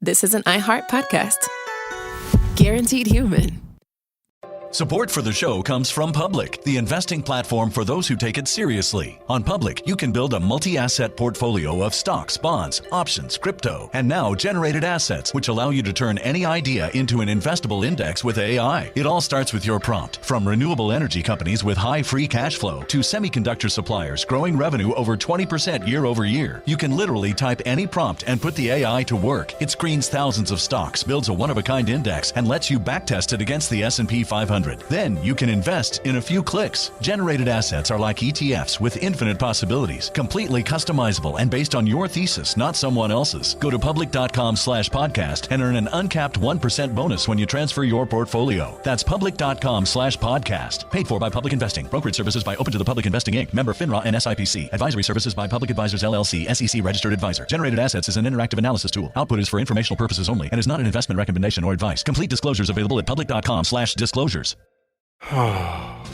this is an iHeart podcast. Guaranteed human. Support for the show comes from Public, the investing platform for those who take it seriously. On Public, you can build a multi-asset portfolio of stocks, bonds, options, crypto, and now generated assets, which allow you to turn any idea into an investable index with AI. It all starts with your prompt. From renewable energy companies with high free cash flow to semiconductor suppliers growing revenue over 20% year over year, you can literally type any prompt and put the AI to work. It screens thousands of stocks, builds a one-of-a-kind index, and lets you backtest it against the S&P 500. Then you can invest in a few clicks. Generated assets are like ETFs with infinite possibilities, completely customizable and based on your thesis, not someone else's. Go to public.com/podcast and earn an uncapped 1% bonus when you transfer your portfolio. That's public.com/podcast. Paid for by Public Investing. Brokerage services by Open to the Public Investing Inc. Member FINRA and SIPC. Advisory services by Public Advisors LLC, SEC registered advisor. Generated assets is an interactive analysis tool. Output is for informational purposes only and is not an investment recommendation or advice. Complete disclosures available at public.com/disclosures.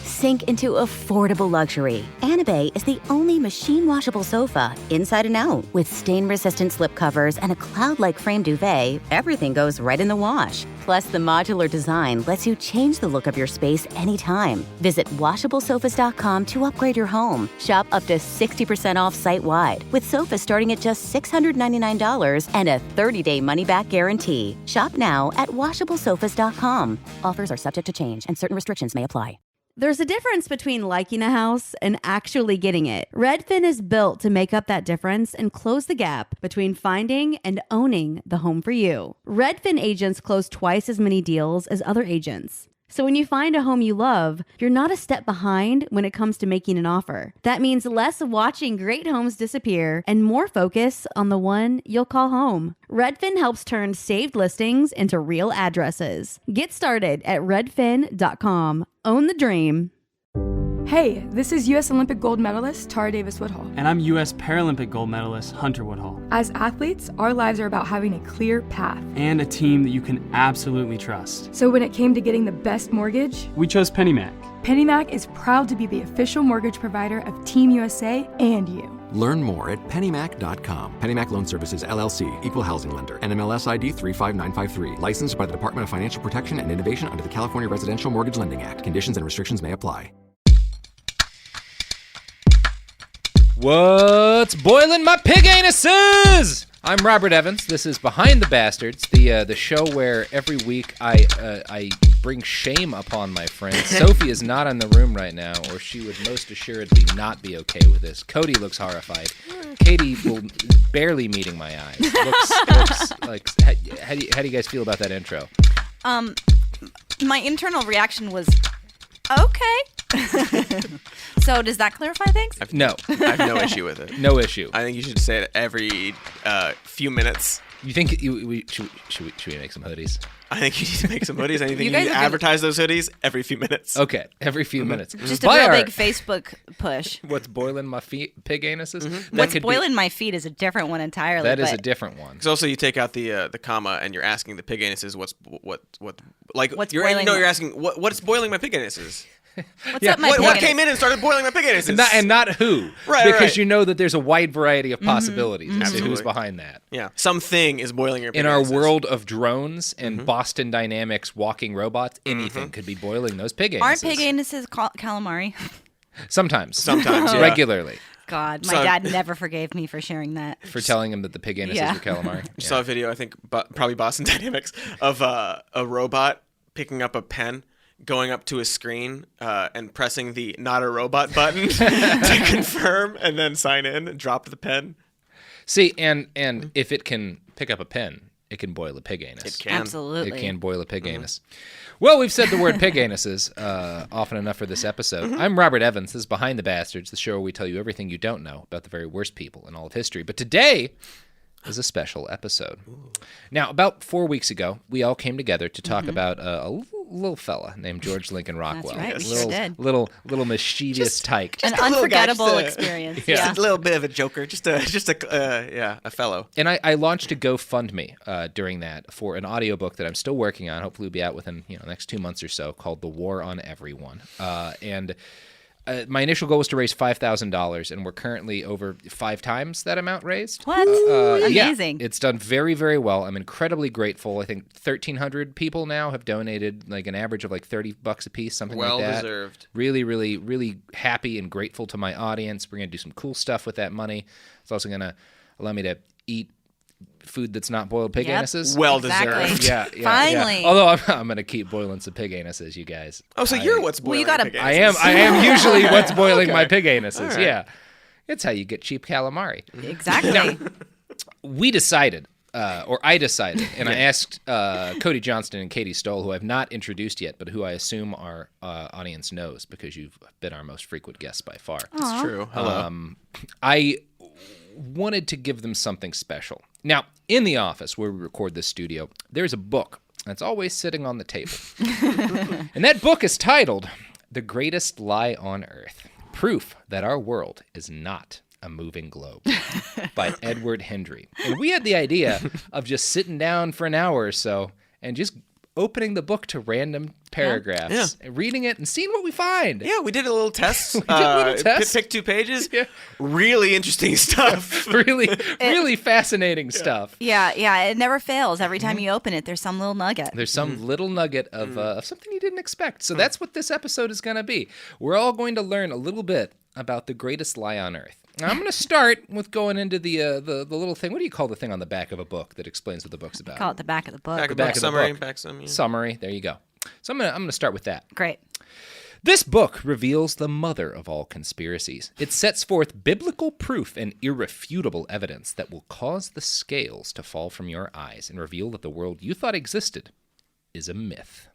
Sink into affordable luxury. Anabay is the only machine-washable sofa, inside and out. With stain-resistant slip covers and a cloud-like frame duvet, everything goes right in the wash. Plus, the modular design lets you change the look of your space anytime. Visit WashableSofas.com to upgrade your home. Shop up to 60% off site-wide, with sofas starting at just $699 and a 30-day money-back guarantee. Shop now at WashableSofas.com. Offers are subject to change, and certain restrictions may apply. There's a difference between liking a house and actually getting it. Redfin is built to make up that difference and close the gap between finding and owning the home for you. Redfin agents close twice as many deals as other agents. So when you find a home you love, you're not a step behind when it comes to making an offer. That means less watching great homes disappear and more focus on the one you'll call home. Redfin helps turn saved listings into real addresses. Get started at redfin.com. Own the dream. Hey, this is U.S. Olympic gold medalist Tara Davis-Woodhull. And I'm U.S. Paralympic gold medalist Hunter Woodhull. As athletes, our lives are about having a clear path. And a team that you can absolutely trust. So when it came to getting the best mortgage, we chose PennyMac. PennyMac is proud to be the official mortgage provider of Team USA and you. Learn more at pennymac.com. PennyMac Loan Services, LLC, Equal Housing Lender, NMLS ID 35953. Licensed by the Department of Financial Protection and Innovation under the California Residential Mortgage Lending Act. Conditions and restrictions may apply. What's boiling my pig anuses? I'm Robert Evans. This is Behind the Bastards, the show where every week I bring shame upon my friend. Sophie is not in the room right now, or she would most assuredly not be okay with this. Cody looks horrified. Katy will barely meeting my eyes. Looks like. How do you guys feel about that intro? My internal reaction was okay. So does that clarify things? No. I have no issue with it. No issue. I think you should say it every few minutes. You think should we make some hoodies? I think you need to make some hoodies. I think you need to advertise those hoodies every few minutes. Okay, every few minutes. Just a real big Facebook push. What's boiling my feet? Pig anuses? Mm-hmm. What's boiling my feet is a different one entirely. That is a different one. Because also you take out the comma and you're asking the pig anuses what's you're asking what's boiling my pig anuses? What came in and started boiling my pig anuses? And not who. Right, because you know that there's a wide variety of possibilities as to who's behind that. Yeah. Something is boiling your pig In anuses. our world of drones and Boston Dynamics walking robots, anything could be boiling those pig anuses. Aren't pig anuses calamari? Sometimes, yeah. Regularly. God, my dad never forgave me for sharing that. For telling him that the pig anuses were calamari. I saw a video, I think, probably Boston Dynamics, of a robot picking up a pen, going up to a screen and pressing the not a robot button to confirm and then sign in and drop the pen. See, and if it can pick up a pen, it can boil a pig anus. It can. Absolutely. It can boil a pig anus. Well, we've said the word pig anuses often enough for this episode. I'm Robert Evans. This is Behind the Bastards, the show where we tell you everything you don't know about the very worst people in all of history. But today is a special episode. Ooh. Now, about 4 weeks ago, we all came together to talk about a little fella named George Lincoln Rockwell. That's right, we did. Little mischievous tyke. An unforgettable experience. Yeah. Just a little bit of a joker, just a fellow. And I launched a GoFundMe during that for an audiobook that I'm still working on. Hopefully, will be out within the next 2 months or so, called "The War on Everyone." And my initial goal was to raise $5,000, and we're currently over 5 times that amount raised. What? Amazing. Yeah, it's done very, very well. I'm incredibly grateful. I think 1,300 people now have donated like an average of like $30 a piece, something like that. Well deserved. Really, really, really happy and grateful to my audience. We're going to do some cool stuff with that money. It's also going to allow me to eat food that's not boiled pig anuses. Well Exactly. deserved. Yeah. Finally. Although I'm going to keep boiling some pig anuses, you guys. Oh, so you're what's boiling you gotta- pig I anuses. am usually what's boiling my pig anuses. All right. Yeah. It's how you get cheap calamari. Exactly. We decided, or I decided, and I asked Cody Johnston and Katy Stoll, who I've not introduced yet, but who I assume our audience knows because you've been our most frequent guests by far. It's true. Hello. I wanted to give them something special. Now, in the office where we record this studio, there's a book that's always sitting on the table. And that book is titled The Greatest Lie on Earth, Proof That Our World is Not a Moving Globe by Edward Hendrie. And we had the idea of just sitting down for an hour or so and just opening the book to random paragraphs, and reading it and seeing what we find. Yeah, we did a little test. We did a little test. Picked 2 pages. Yeah. Really interesting stuff. really fascinating stuff. Yeah, it never fails. Every time you open it, there's some little nugget. There's some little nugget of something you didn't expect. So that's what this episode is going to be. We're all going to learn a little bit about the greatest lie on earth. Now, I'm going to start with going into the little thing. What do you call the thing on the back of a book that explains what the book's about? Call it the back of the book. Back of Back book of the summary. book. Back summary. Summary. There you go. So I'm going to start with that. Great. This book reveals the mother of all conspiracies. It sets forth biblical proof and irrefutable evidence that will cause the scales to fall from your eyes and reveal that the world you thought existed is a myth.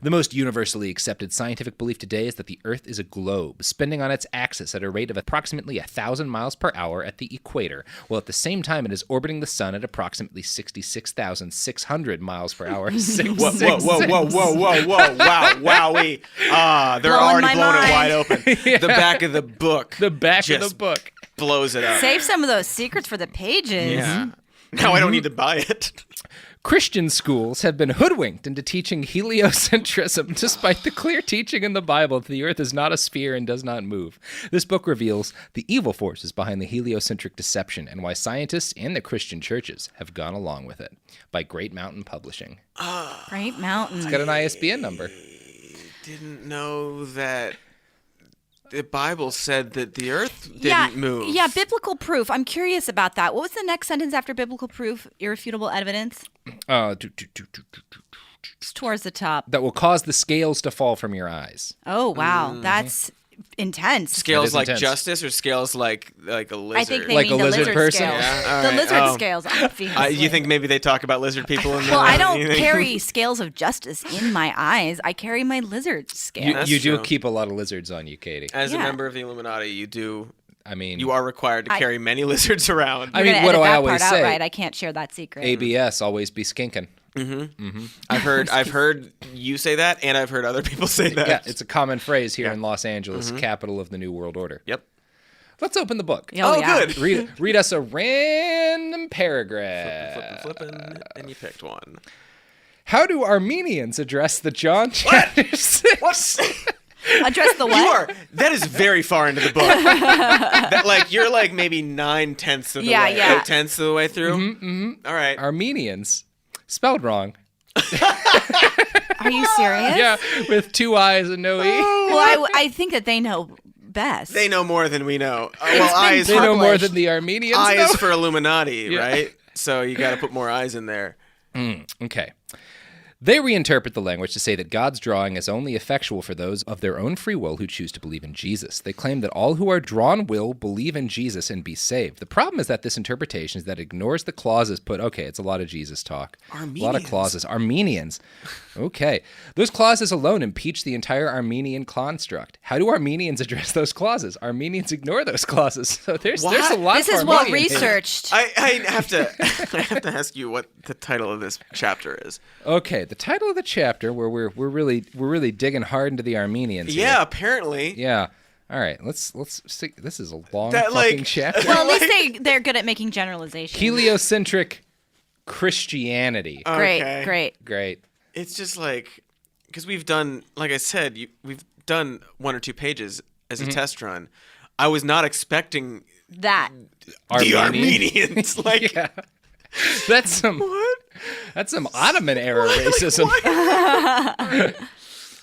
The most universally accepted scientific belief today is that the Earth is a globe, spinning on its axis at a rate of approximately 1,000 miles per hour at the equator, while at the same time it is orbiting the sun at approximately 66,600 miles per hour. Whoa, wow, wowee. They're Blowing already my blown it mind. wide open. The back of the book. The back of just the book. blows it up. Save some of those secrets for the pages. Yeah. Now I don't need to buy it. Christian schools have been hoodwinked into teaching heliocentrism despite the clear teaching in the Bible that the earth is not a sphere and does not move. This book reveals the evil forces behind the heliocentric deception and why scientists and the Christian churches have gone along with it. By Great Mountain Publishing. Great Mountain. It's got an ISBN number. Didn't know that the Bible said that the earth didn't move. Yeah, biblical proof. I'm curious about that. What was the next sentence after biblical proof? Irrefutable evidence? It's towards the top. That will cause the scales to fall from your eyes. Oh, wow. That's intense. Scales like intense. justice or scales like a lizard? I think they Like mean a the lizard lizard person? scales. Yeah, all The right. lizard Oh. scales, obviously. You think maybe they talk about lizard people in there? Well, I don't carry scales of justice in my eyes. I carry my lizard scale. That's You do true. keep a lot of lizards on you, Katy. As a Yeah. member of the Illuminati, you do. I mean, You are required to carry many lizards around. I You're mean, gonna what do edit I that always part say? out, right? I can't share that secret. ABS, always be skinking. I've heard you say that, and I've heard other people say that. Yeah, it's a common phrase here in Los Angeles, capital of the New World Order. Yep. Let's open the book. Oh, yeah. good. Read us a random paragraph. Flipping, and you picked one. How do Armenians address the John chapter 6? What? Address the what? That is very far into the book. You're like maybe 9/10 of the Yeah, way. yeah. 8/10 of the way through. All right. Armenians, spelled wrong. Are you serious? Yeah, with 2 I's and no E. Well, I think that they know best. They know more than we know. been I is They know more published. than the Armenians I know. is for Illuminati, Yeah. right? So you got to put more eyes in there. Okay. They reinterpret the language to say that God's drawing is only effectual for those of their own free will who choose to believe in Jesus. They claim that all who are drawn will believe in Jesus and be saved. The problem is that this interpretation is that it ignores the clauses put. Okay, it's a lot of Jesus talk. A lot of Armenians. clauses. Armenians. Okay. Those clauses alone impeach the entire Armenian construct. How do Armenians address those clauses? Armenians ignore those clauses. So there's a lot This for is well Armenians here. researched. I have to ask you what the title of this chapter is. Okay, the title of the chapter where we're really digging hard into the Armenians. Yeah, here. apparently. Yeah. All right. Let's see. This is a long That, fucking like- chapter. Well, at least they're good at making generalizations. Heliocentric Christianity. Okay. Great. It's just like, because we've done, like I said, we've done 1 or 2 pages as a test run, I was not expecting that the Armenians. Like, yeah. That's some Ottoman era racism.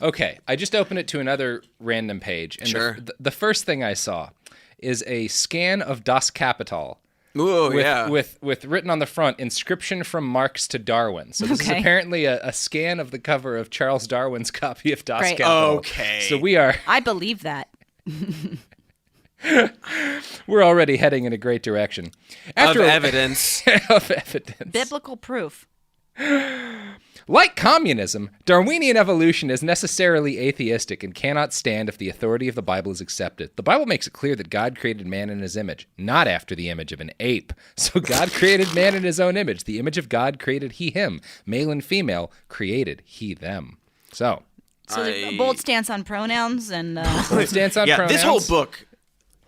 Okay, I just opened it to another random page, and the first thing I saw is a scan of Das Kapital. Ooh, with written on the front, inscription from Marx to Darwin. So this is apparently a scan of the cover of Charles Darwin's copy of Das Kapital. Okay. So we are... I believe that. We're already heading in a great direction. Of evidence. Of evidence. Biblical proof. Like communism, Darwinian evolution is necessarily atheistic and cannot stand if the authority of the Bible is accepted. The Bible makes it clear that God created man in his image, not after the image of an ape. So God created man in his own image. The image of God created he him. Male and female created he them. So a bold stance on pronouns and... bold stance on pronouns. This whole book...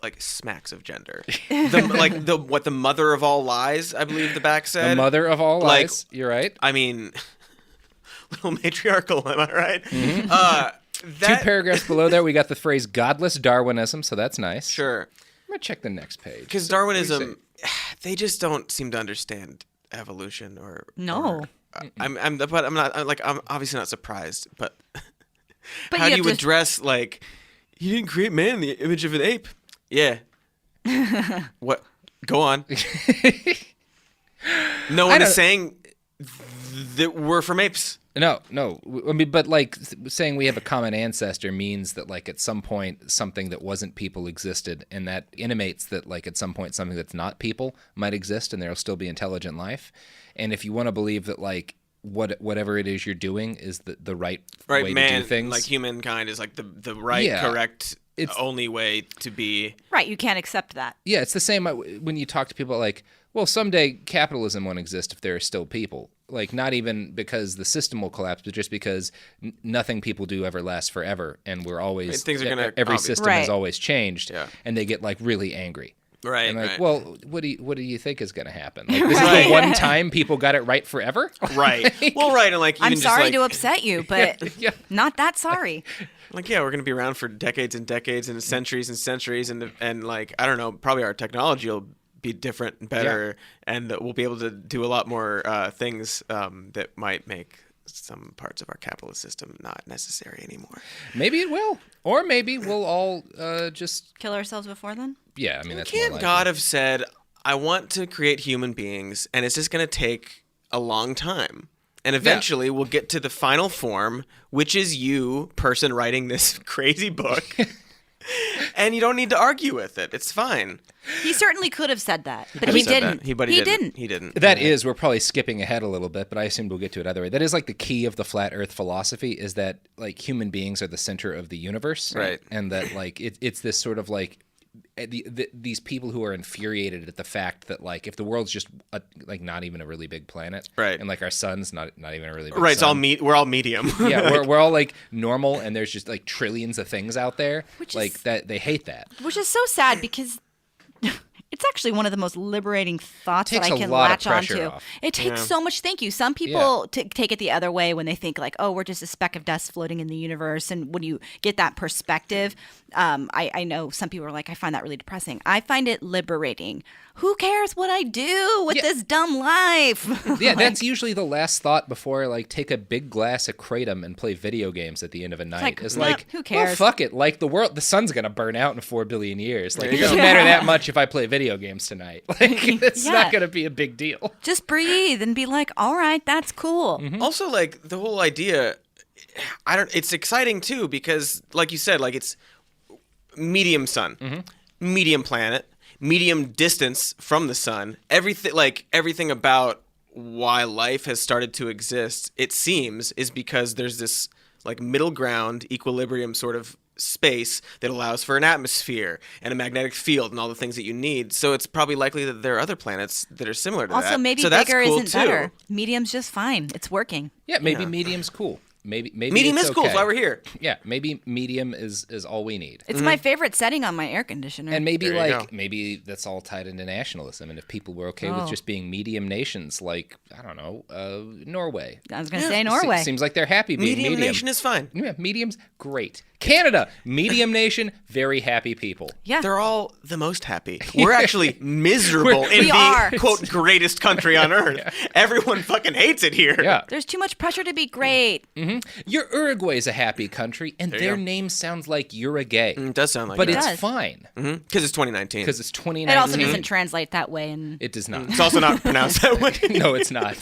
like smacks of gender. What the mother of all lies, I believe the back said. The mother of all lies. You're right. I mean, little matriarchal, am I right? Mm-hmm. 2 paragraphs below there, we got the phrase godless Darwinism, so that's nice. Sure. I'm gonna check the next page. Because Darwinism, they just don't seem to understand evolution No. I'm obviously not surprised, but how you do you address like he didn't create man in the image of an ape? Yeah. What? Go on. No one is saying that we're from apes. No. I mean, but like saying we have a common ancestor means that like at some point something that wasn't people existed, and that intimates that like at some point something that's not people might exist, and there'll still be intelligent life. And if you want to believe that like whatever it is you're doing is the right way to do things, like humankind is like the right, correct. It's only way to be. Right, you can't accept that. Yeah, it's the same when you talk to people like, well, someday capitalism won't exist if there are still people. Like, not even because the system will collapse, but just because nothing people do ever lasts forever, and we're always things are gonna every system has always changed, yeah. And they get like really angry. Right. And like, well, what do you think is going to happen? Like, this is the one time people got it right forever? Right. Well, right, and like, I'm sorry to upset you, but not that sorry. Like, yeah, we're going to be around for decades and decades and centuries, and like, I don't know, probably our technology will be different and better, and we'll be able to do a lot more things that might make some parts of our capitalist system not necessary anymore. Maybe it will, or maybe we'll all just kill ourselves before then. Yeah, I mean, that's can't God have said, "I want to create human beings, and it's just going to take a long time." And eventually we'll get to the final form, which is you, person writing this crazy book. And you don't need to argue with it. It's fine. He certainly could have said that, but he didn't. He didn't. That is, we're probably skipping ahead a little bit, but I assume we'll get to it either way. That is like the key of the flat earth philosophy, is that like human beings are the center of the universe. Right. And that like it's this sort of like these people who are infuriated at the fact that like if the world's just like not even a really big planet, right, and like our sun's not even a really big right, sun. we're all medium. Yeah, we're all like normal, and there's just like trillions of things out there, that they hate that. Which is so sad because it's actually one of the most liberating thoughts that I can latch onto. Off. It takes so much. Thank you. Some people take it the other way when they think like, oh, we're just a speck of dust floating in the universe. And when you get that perspective, I know some people are like, I find that really depressing. I find it liberating. Who cares what I do with this dumb life? Yeah, that's usually the last thought before like take a big glass of kratom and play video games at the end of a night. It's like, who cares? Well, fuck it. Like the sun's gonna burn out in 4 billion years. Like it doesn't matter that much if I play video games tonight. Like it's not gonna be a big deal. Just breathe and be like, all right, that's cool. Mm-hmm. Also, like the whole idea, it's exciting too because, like you said, like it's medium sun, medium planet, medium distance from the sun. Everything about why life has started to exist, it seems, is because there's this like middle ground equilibrium sort of space that allows for an atmosphere and a magnetic field and all the things that you need. So it's probably likely that there are other planets that are similar to that. Also, maybe so bigger cool isn't better. Medium's just fine. It's working. Yeah, maybe medium's cool. maybe medium it's is cool. okay. That's why we're here. Yeah, maybe medium is all we need. It's my favorite setting on my air conditioner. And maybe There you go. maybe that's all tied into nationalism. And if people were okay with just being medium nations, like I don't know, Norway. I was going to say Norway. Seems like they're happy being medium. Nation is fine. Yeah, medium's great. Canada, medium nation, very happy people. Yeah. They're all the most happy. We're actually miserable in We the are. quote greatest country on earth. Everyone fucking hates it here. Yeah. There's too much pressure to be great. Your Uruguay's a happy country, and There you their go. name sounds like Uruguay. It does sound like But that. it's does. fine. Because it's 2019. Because it's 2019. It also doesn't translate that way. And It does not. It's also not pronounced that way. No, it's not.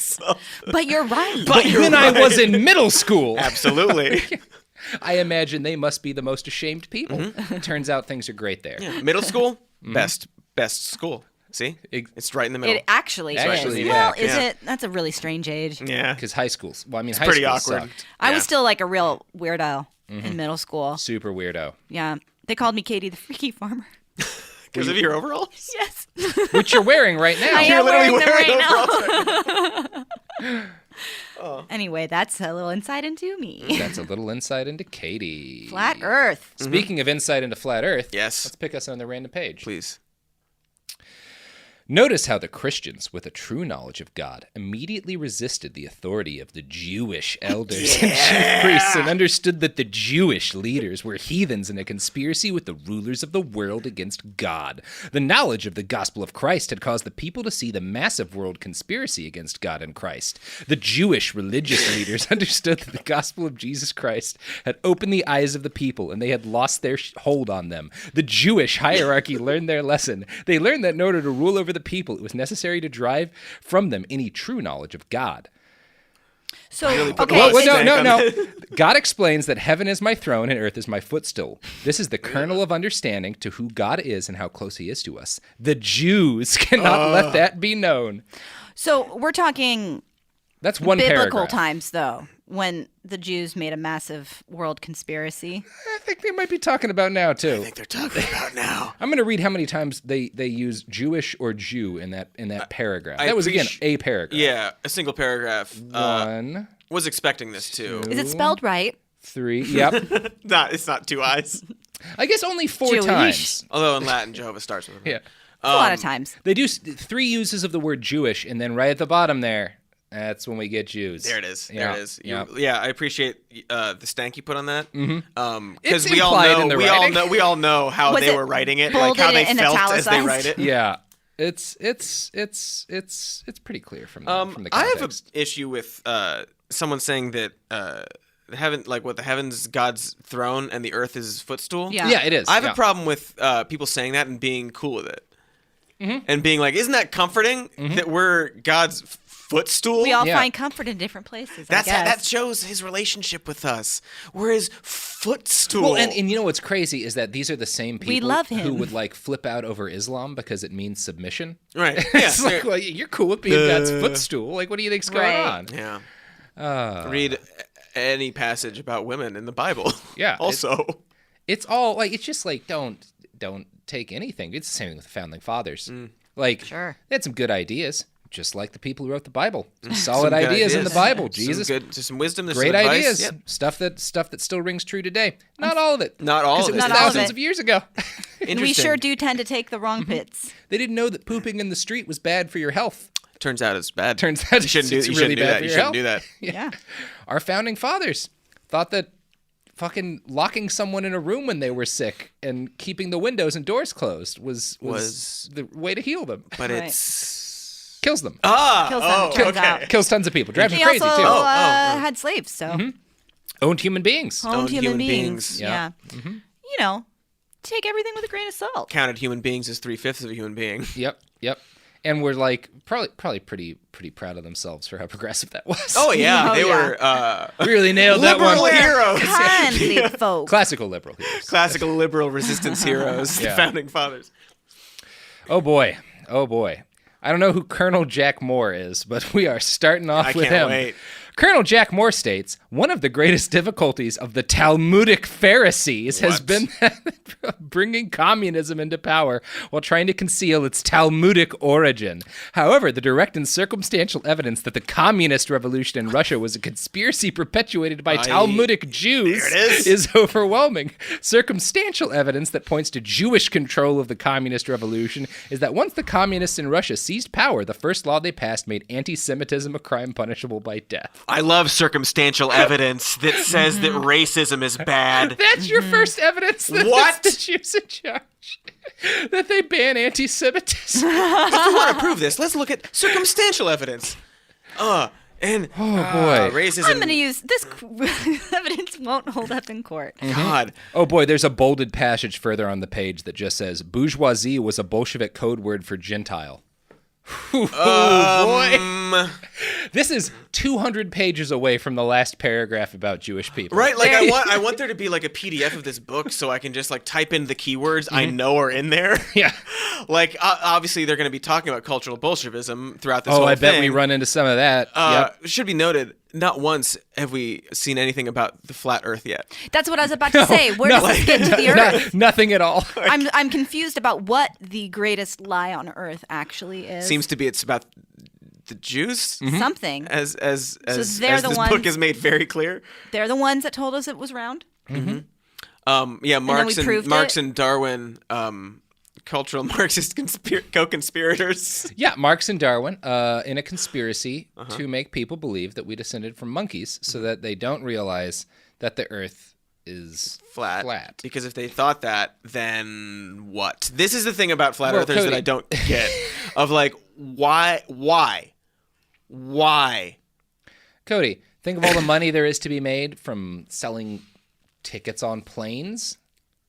But you're right. But when I was in middle school, Absolutely. I imagine they must be the most ashamed people. Turns out things are great there. Middle school, best school. See? It's right in the middle. It actually Actually, is. yeah. Well, is it? That's a really strange age. Yeah. Because high schools, high pretty school awkward. sucked. I Yeah. was still like a real weirdo in middle school. Super weirdo. Yeah. They called me Katy the Freaky Farmer. Because of your overalls? Yes. Which you're wearing right now. I am literally wearing them wearing right now. Anyway, that's a little insight into me. That's a little insight into Katy. Flat Earth. Speaking of insight into flat Earth, Yes. let's pick us on the random page. Please. Notice how the Christians, with a true knowledge of God, immediately resisted the authority of the Jewish elders and chief priests and understood that the Jewish leaders were heathens in a conspiracy with the rulers of the world against God. The knowledge of the gospel of Christ had caused the people to see the massive world conspiracy against God and Christ. The Jewish religious leaders understood that the gospel of Jesus Christ had opened the eyes of the people and they had lost their hold on them. The Jewish hierarchy learned their lesson. They learned that in order to rule over the people, it was necessary to drive from them any true knowledge of God. So, put okay. No. God explains that heaven is my throne and earth is my footstool. This is the kernel of understanding to who God is and how close he is to us. The Jews cannot let that be known. So we're talking That's one biblical paragraph. times, though, when the Jews made a massive world conspiracy. I think they might be talking about now, too. I think they're talking about now. I'm going to read how many times they use Jewish or Jew in that paragraph. I That was, again, appreciate- a paragraph. Yeah, a single paragraph. One, Was expecting this too. Is it spelled right? 3, yep. It's not two eyes. I guess only 4 Jewish. times. Although in Latin, Jehovah starts with it. Yeah. A lot of times. They do 3 uses of the word Jewish, and then right at the bottom there, that's when we get Jews. There it is. Yeah. There it is. Yeah. Yeah, I appreciate the stank you put on that. It's Because we all implied know, in the we all writing. know, we all know how Was they it were writing it, like bolded how they and felt as they italicized? write it. Yeah. It's pretty clear from the I have context. an issue with someone saying that heaven, like what the heavens, God's throne, and the earth is his footstool. Yeah. Yeah, it is. I have yeah. a problem with people saying that and being cool with it, and being like, "Isn't that comforting that we're God's footstool?" We all Yeah. find comfort in different places. That's I guess. that shows his relationship with us. We're his footstool. Well, and you know what's crazy is that these are the same people love him. who would like flip out over Islam because it means submission. right? Yeah, It's like, well, you're cool with being God's footstool. Like, what do you think's going Right. on? yeah. Read any passage about women in the Bible. Yeah, Also, It's all like, it's just like, don't take anything. It's the same thing with the founding fathers. Like, Sure. they had some good ideas, just like the people who wrote the Bible. Some solid Some good ideas in the Bible. Some Jesus, good, just some wisdom. There's great some advice. ideas. Yep. Stuff that still rings true today. Not all of it. Not all 'Cause of it was it. Not all of thousands it. of years ago. And we sure do tend to take the wrong bits. They didn't know that pooping in the street was bad for your health. Turns out it's bad. Turns out you shouldn't do. it's You really shouldn't do bad that. for You your shouldn't health. do that. Yeah. Our founding fathers thought that fucking locking someone in a room when they were sick and keeping the windows and doors closed was the way to heal them. But Right. it's Kills them. Kills them, turns out. Kills tons of people. Drives them He crazy also too. had slaves, so Owned human beings. owned human beings. Yeah. You know, take everything with a grain of salt. counted human beings as 3/5 of a human being. Yep. And we're like probably pretty proud of themselves for how progressive that was. Oh yeah, Oh, they yeah. were really nailed that liberal one. heroes. Kindly folk. Classical liberal heroes. Classical liberal resistance heroes. Yeah. The founding fathers. Oh boy. I don't know who Colonel Jack Moore is, but we are starting off I with can't him. wait. Colonel Jack Moore states, one of the greatest difficulties of the Talmudic Pharisees has been bringing communism into power while trying to conceal its Talmudic origin. However, the direct and circumstantial evidence that the communist revolution in Russia was a conspiracy perpetuated by Talmudic Jews is overwhelming. Circumstantial evidence that points to Jewish control of the communist revolution is that once the communists in Russia seized power, the first law they passed made anti-Semitism a crime punishable by death. I love circumstantial evidence that says that racism is bad. That's your first evidence that What? the Jews in charge. That they ban anti-Semitism. If we want to prove this, let's look at circumstantial evidence. Racism. I'm going to use this evidence won't hold up in court. God. Oh boy, there's a bolded passage further on the page that just says, bourgeoisie was a Bolshevik code word for Gentile. Boy. This is 200 pages away from the last paragraph about Jewish people. Right, like I want there to be like a PDF of this book so I can just like type in the keywords I know are in there. Yeah. Like obviously they're going to be talking about cultural Bolshevism throughout this whole thing. Oh, I bet we run into some of that. Should be noted, not once have we seen anything about the flat Earth yet. That's what I was about to say. Where does this get to the Earth? Nothing at all. I'm confused about what the greatest lie on Earth actually is. Seems to be it's about the Jews. Something. As this ones, book is made very clear. They're the ones that told us it was round. Marx and Darwin, cultural Marxist co-conspirators. Yeah, Marx and Darwin in a conspiracy to make people believe that we descended from monkeys so that they don't realize that the Earth is flat. Because if they thought that, then what? This is the thing about flat earthers Cody. that I don't get. Of like, why? Cody, think of all the money there is to be made from selling tickets on planes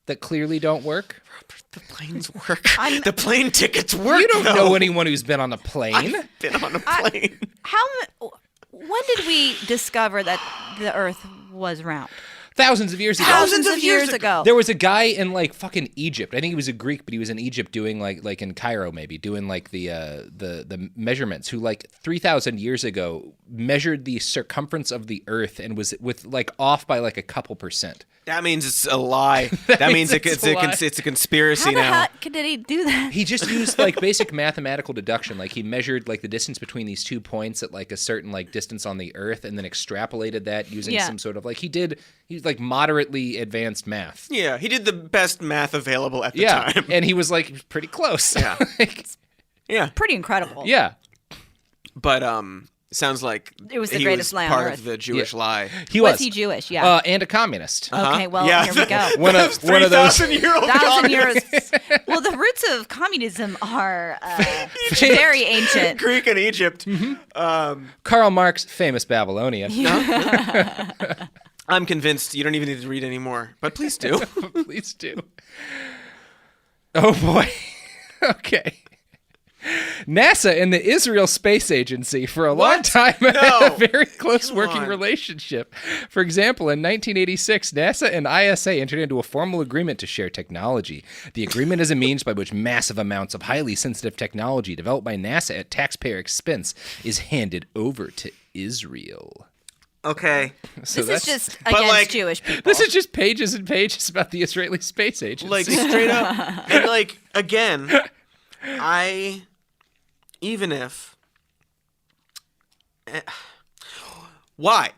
that clearly don't work. The planes work. The plane tickets work. You don't know anyone who's been on a plane. I've been on a plane. When did we discover that the Earth was round? Thousands of years ago. Thousands of years ago. There was a guy in like fucking Egypt. I think he was a Greek, but he was in Egypt doing like in Cairo maybe, doing like the measurements, who like 3,000 years ago measured the circumference of the Earth and was with like off by like a couple percent. That means it's a lie. That means it's a conspiracy now. How the heck did he do that? He just used like basic mathematical deduction. Like he measured like the distance between these 2 points at like a certain like distance on the Earth, and then extrapolated that using some sort of like he was like moderately advanced math. Yeah, he did the best math available at the time. And he was like pretty close. Yeah. Yeah. Pretty incredible. Yeah. But sounds like it was the greatest lie on part Earth. of the Jewish lie. Was he Jewish? Yeah. And a communist. Okay, well, here we go. One of those 1,000 years. Well, the roots of communism are very ancient. Greek and Egypt. Karl Marx, famous Babylonian. I'm convinced you don't even need to read anymore, but please do. Please do. Oh boy. Okay. NASA and the Israel Space Agency for a long time had a very close working relationship. For example, in 1986, NASA and ISA entered into a formal agreement to share technology. The agreement is a means by which massive amounts of highly sensitive technology developed by NASA at taxpayer expense is handed over to Israel. Okay. So this is just against Jewish people. This is just pages and pages about the Israeli Space Agency. Like, straight up. And, like, again, even if... why?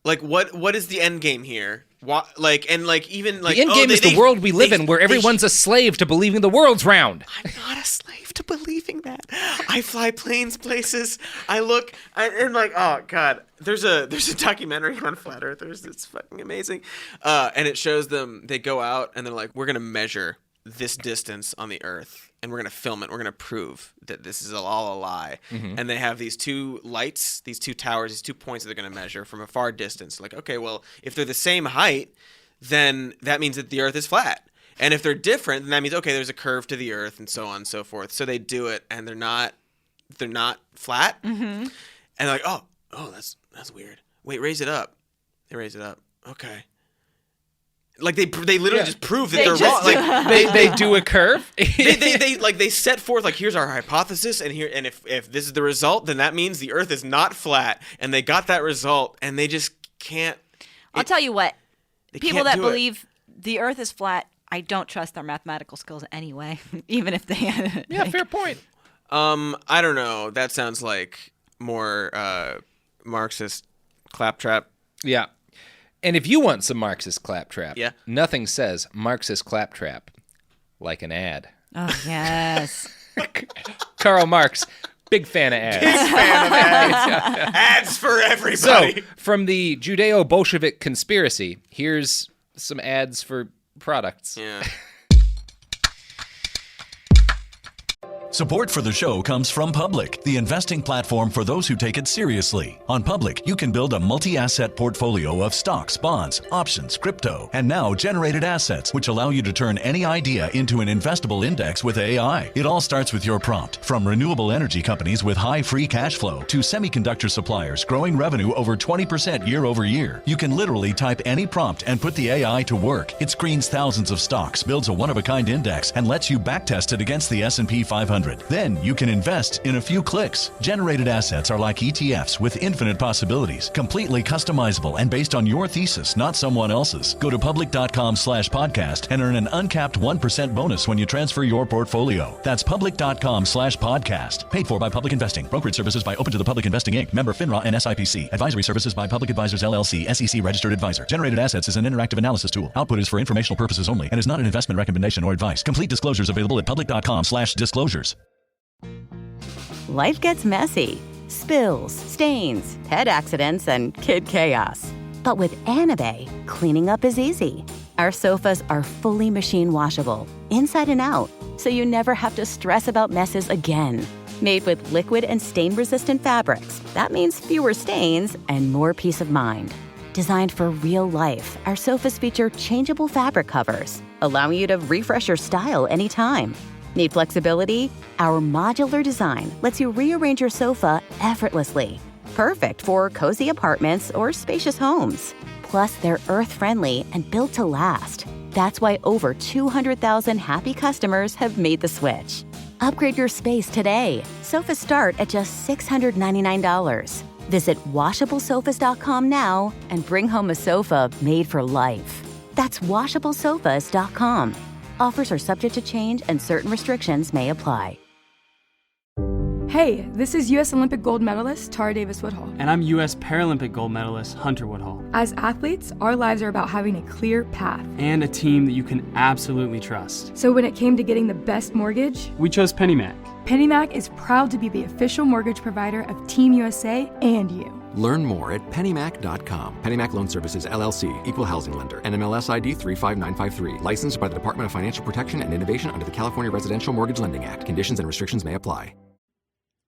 Like, what is the end game here? Why, like, and, like, even, like... The end game is the world we live in, where everyone's a slave to believing the world's round. I'm not a slave to believing that. I fly planes places. I look, and like, oh, God. There's a documentary on flat earthers. It's fucking amazing. And it shows them, they go out, and they're like, we're going to measure this distance on the Earth, and we're going to film it. We're going to prove that this is all a lie. Mm-hmm. And they have these two lights, these two towers, these 2 points that they're going to measure from a far distance. Like, okay, well, if they're the same height, then that means that the Earth is flat. And if they're different, then that means, okay, there's a curve to the Earth, and so on and so forth. So they do it, and they're not flat. Mm-hmm. And they're like, oh, that's weird. Wait, raise it up. They raise it up. Okay. Like they literally just prove that they're wrong. Like they do a curve. they set forth like, here's our hypothesis, and if this is the result, then that means the Earth is not flat, and they got that result, and they just can't. I'll tell you what, people that believe the Earth is flat, I don't trust their mathematical skills anyway, even if they. Yeah, fair point. I don't know. That sounds like more Marxist claptrap. Yeah. And if you want some Marxist claptrap, nothing says Marxist claptrap like an ad. Oh, yes. Karl Marx, big fan of ads. Big fan of ads. Ads for everybody. So, from the Judeo-Bolshevik conspiracy, here's some ads for products. Yeah. Support for the show comes from Public, the investing platform for those who take it seriously. On Public, you can build a multi-asset portfolio of stocks, bonds, options, crypto, and now generated assets, which allow you to turn any idea into an investable index with AI. It all starts with your prompt. From renewable energy companies with high free cash flow to semiconductor suppliers growing revenue over 20% year over year, you can literally type any prompt and put the AI to work. It screens thousands of stocks, builds a one-of-a-kind index, and lets you backtest it against the S&P 500. Then you can invest in a few clicks. Generated assets are like ETFs with infinite possibilities, completely customizable and based on your thesis, not someone else's. Go to public.com/podcast and earn an uncapped 1% bonus when you transfer your portfolio. That's public.com/podcast. Paid for by Public Investing. Brokerage services by Open to the Public Investing Inc. Member FINRA and SIPC. Advisory services by Public Advisors LLC, SEC registered advisor. Generated assets is an interactive analysis tool. Output is for informational purposes only and is not an investment recommendation or advice. Complete disclosures available at public.com/disclosures. Life gets messy. Spills, stains, pet accidents, and kid chaos. But with Anabay, cleaning up is easy. Our sofas are fully machine washable, inside and out, so you never have to stress about messes again. Made with liquid and stain-resistant fabrics, that means fewer stains and more peace of mind. Designed for real life, our sofas feature changeable fabric covers, allowing you to refresh your style anytime. Need flexibility? Our modular design lets you rearrange your sofa effortlessly. Perfect for cozy apartments or spacious homes. Plus, they're earth-friendly and built to last. That's why over 200,000 happy customers have made the switch. Upgrade your space today. Sofas start at just $699. Visit washablesofas.com now and bring home a sofa made for life. That's washablesofas.com. Offers are subject to change and certain restrictions may apply. Hey, this is U.S. Olympic gold medalist Tara Davis Woodhull. And I'm U.S. Paralympic gold medalist Hunter Woodhull. As athletes, our lives are about having a clear path. And a team that you can absolutely trust. So when it came to getting the best mortgage, we chose PennyMac. PennyMac is proud to be the official mortgage provider of Team USA and you. Learn more at pennymac.com. PennyMac Loan Services, LLC, Equal Housing Lender, NMLS ID 35953. Licensed by the Department of Financial Protection and Innovation under the California Residential Mortgage Lending Act. Conditions and restrictions may apply.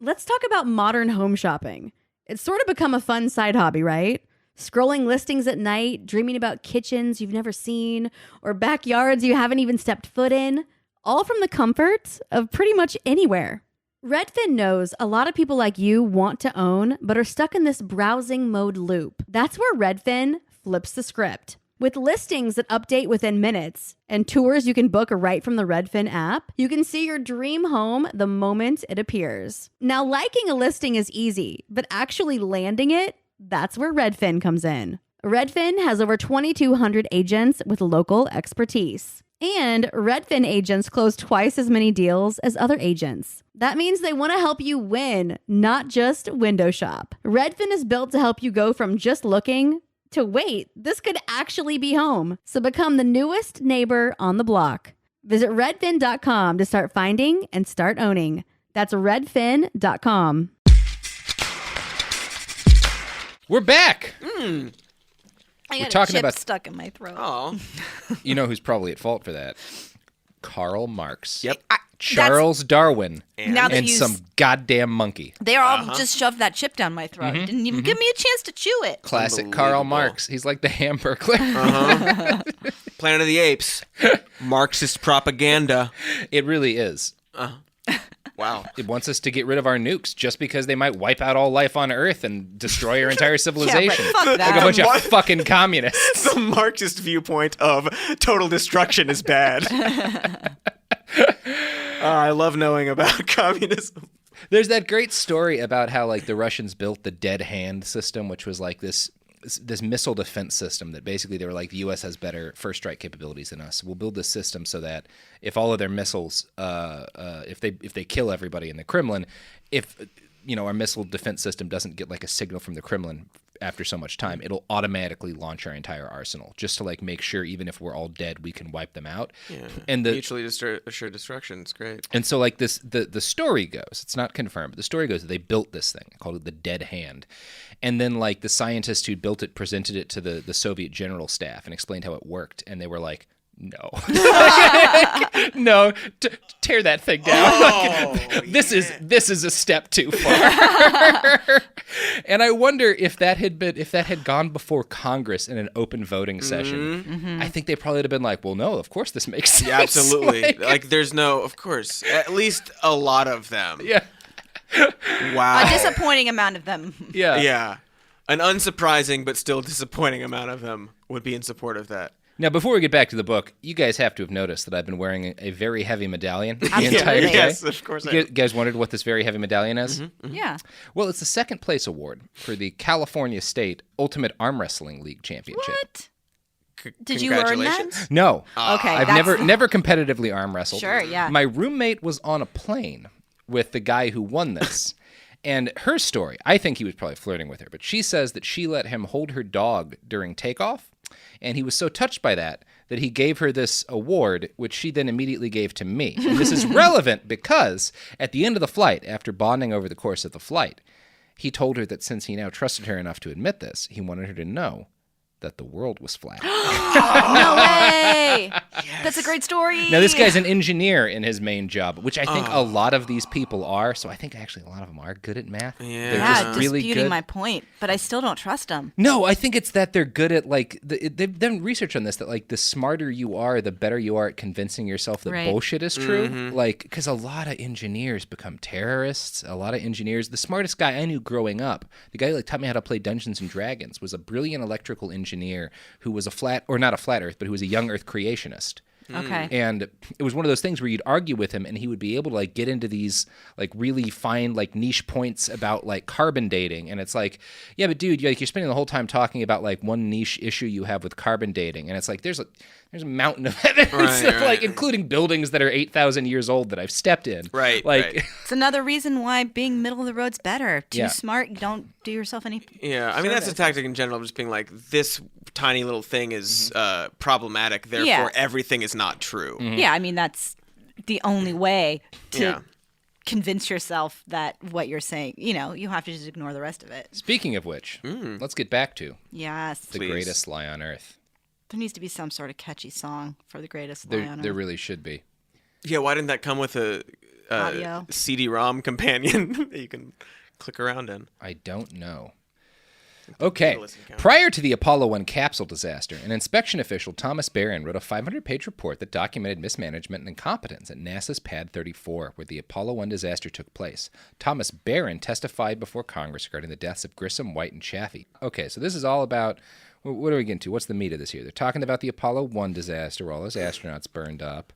Let's talk about modern home shopping. It's sort of become a fun side hobby, right? Scrolling listings at night, dreaming about kitchens you've never seen, or backyards you haven't even stepped foot in, all from the comfort of pretty much anywhere. Redfin knows a lot of people like you want to own, but are stuck in this browsing mode loop. That's where Redfin flips the script. With listings that update within minutes and tours you can book right from the Redfin app, you can see your dream home the moment it appears. Now, liking a listing is easy, but actually landing it, that's where Redfin comes in. Redfin has over 2,200 agents with local expertise. And Redfin agents close twice as many deals as other agents. That means they want to help you win, not just window shop. Redfin is built to help you go from just looking to wait, this could actually be home. So become the newest neighbor on the block. Visit redfin.com to start finding and start owning. That's redfin.com. We're back. I We're got talking a chip about stuck in my throat. Oh. You know who's probably at fault for that? Karl Marx. Yep. Charles Darwin. And some goddamn monkey. They all just shoved that chip down my throat. Didn't even give me a chance to chew it. Classic Karl Marx. He's like the Hamburglar. Planet of the Apes. Marxist propaganda. It really is. Wow. It wants us to get rid of our nukes just because they might wipe out all life on Earth and destroy our entire civilization. Fuck that. Like a bunch of fucking communists. The Marxist viewpoint of total destruction is bad. I love knowing about communism. There's that great story about how like the Russians built the dead hand system, which was like this missile defense system that basically they were like, the U.S. has better first strike capabilities than us. We'll build this system so that if all of their missiles, if they kill everybody in the Kremlin, if our missile defense system doesn't get like a signal from the Kremlin after so much time, it'll automatically launch our entire arsenal just to like make sure even if we're all dead, we can wipe them out. Yeah. And mutually assured destruction. It's great. And so like the story goes, it's not confirmed, but the story goes that they built this thing, called it the dead hand. And then like the scientists who built it presented it to the Soviet general staff and explained how it worked. And they were like, no, no, tear that thing down. This is a step too far. And I wonder if that had gone before Congress in an open voting session. Mm-hmm. I think they probably would have been like, well, no, of course this makes sense. Yeah, absolutely. Like there's no, of course, at least a lot of them. Yeah. Wow. A disappointing amount of them. Yeah. Yeah. An unsurprising but still disappointing amount of them would be in support of that. Now, before we get back to the book, you guys have to have noticed that I've been wearing a very heavy medallion the entire day. Yes, of course. You guys wondered what this very heavy medallion is? Mm-hmm, mm-hmm. Yeah. Well, it's the second place award for the California State Ultimate Arm Wrestling League Championship. What? Did you earn that? No. Okay. I've never competitively arm wrestled. Sure, yeah. My roommate was on a plane with the guy who won this. And her story, I think he was probably flirting with her, but she says that she let him hold her dog during takeoff, and he was so touched by that he gave her this award, which she then immediately gave to me. And this is relevant because at the end of the flight, after bonding over the course of the flight, he told her that since he now trusted her enough to admit this, he wanted her to know that the world was flat. No way! Yes. That's a great story. Now, this guy's an engineer in his main job, which I think a lot of these people are. So I think actually a lot of them are good at math. Yeah, they're just really disputing good. my point, but I still don't trust them. No, I think it's that they're good at, like, they've done research on this, that, like, the smarter you are, the better you are at convincing yourself that bullshit is true. Mm-hmm. Like, because a lot of engineers become terrorists. A lot of engineers, the smartest guy I knew growing up, the guy who like taught me how to play Dungeons and Dragons, was a brilliant electrical engineer who was not a flat earth, but who was a young earth creationist. Okay. And it was one of those things where you'd argue with him and he would be able to like get into these like really fine like niche points about like carbon dating. And it's like, yeah, but dude, you're spending the whole time talking about like one niche issue you have with carbon dating. And it's like, there's a mountain of evidence, like including buildings that are 8,000 years old that I've stepped in. Right. Like, right. It's another reason why being middle of the road's better. Too smart, you don't do yourself any. Yeah, I mean that's a tactic in general, just being like, this tiny little thing is problematic, therefore everything is not true. Mm-hmm. Yeah, I mean that's the only way to convince yourself that what you're saying, you have to just ignore the rest of it. Speaking of which, let's get back to the greatest lie on earth. There needs to be some sort of catchy song for the greatest lie on earth. There really should be. Yeah, why didn't that come with a CD-ROM companion that you can click around in? I don't know. Okay. Prior to the Apollo 1 capsule disaster, an inspection official, Thomas Barron, wrote a 500-page report that documented mismanagement and incompetence at NASA's Pad 34, where the Apollo 1 disaster took place. Thomas Barron testified before Congress regarding the deaths of Grissom, White, and Chaffee. Okay, so this is all about... What are we getting to? What's the meat of this here? They're talking about the Apollo 1 disaster where all those astronauts burned up.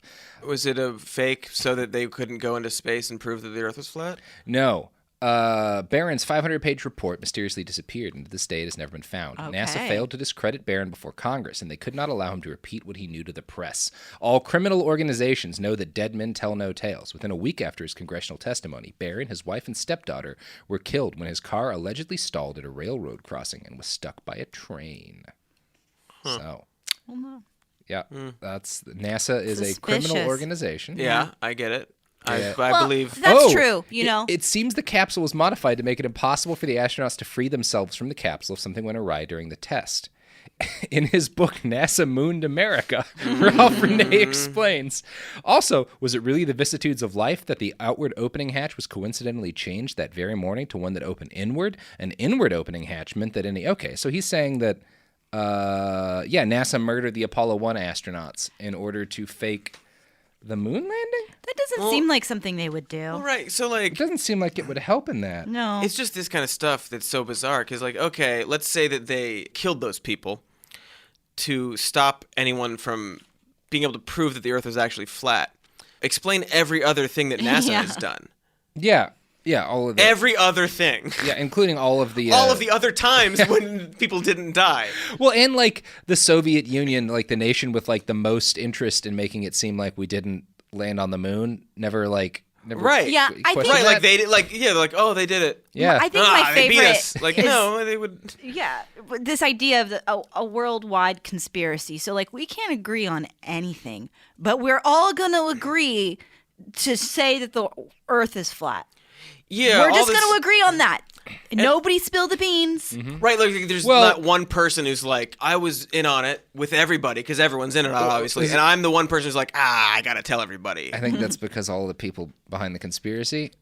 Was it a fake so that they couldn't go into space and prove that the Earth was flat? No. Barron's 500-page report mysteriously disappeared, and to this day it has never been found. Okay. NASA failed to discredit Barron before Congress, and they could not allow him to repeat what he knew to the press. All criminal organizations know that dead men tell no tales. Within a week after his congressional testimony, Barron, his wife, and stepdaughter were killed when his car allegedly stalled at a railroad crossing and was stuck by a train. So, yeah, that's NASA is a criminal organization. Yeah, I get it. I believe that's true. It seems the capsule was modified to make it impossible for the astronauts to free themselves from the capsule if something went awry during the test. In his book, NASA Mooned America, Ralph Renee explains. Also, was it really the vicissitudes of life that the outward opening hatch was coincidentally changed that very morning to one that opened inward? An inward opening hatch meant that Okay, so he's saying that, NASA murdered the Apollo 1 astronauts in order to fake The moon landing? That doesn't seem like something they would do. Well, right. So, like, It doesn't seem like it would help in that. No. it's just this kind of stuff that's so bizarre. Because, like, okay, let's say that they killed those people to stop anyone from being able to prove that the Earth was actually flat. Explain every other thing that NASA has done. Yeah. Yeah, all of that. Every other thing. Yeah, including all of the... all of the other times when people didn't die. Well, and, like, the Soviet Union, like, the nation with, like, the most interest in making it seem like we didn't land on the moon, never Right. Yeah, I think- Right, like, they did, like, yeah, they're like, oh, they did it. Yeah. I think my they beat favorite us. Like, is- no, they would... Yeah, this idea of a worldwide conspiracy. So, like, we can't agree on anything, but we're all going to agree to say that the Earth is flat. Yeah, We're all just this- going to agree on that. Nobody spilled the beans. Right, like there's not one person who's like, I was in on it with everybody, because everyone's in it, obviously, and I'm the one person who's like, I gotta tell everybody. I think that's because all the people behind the conspiracy...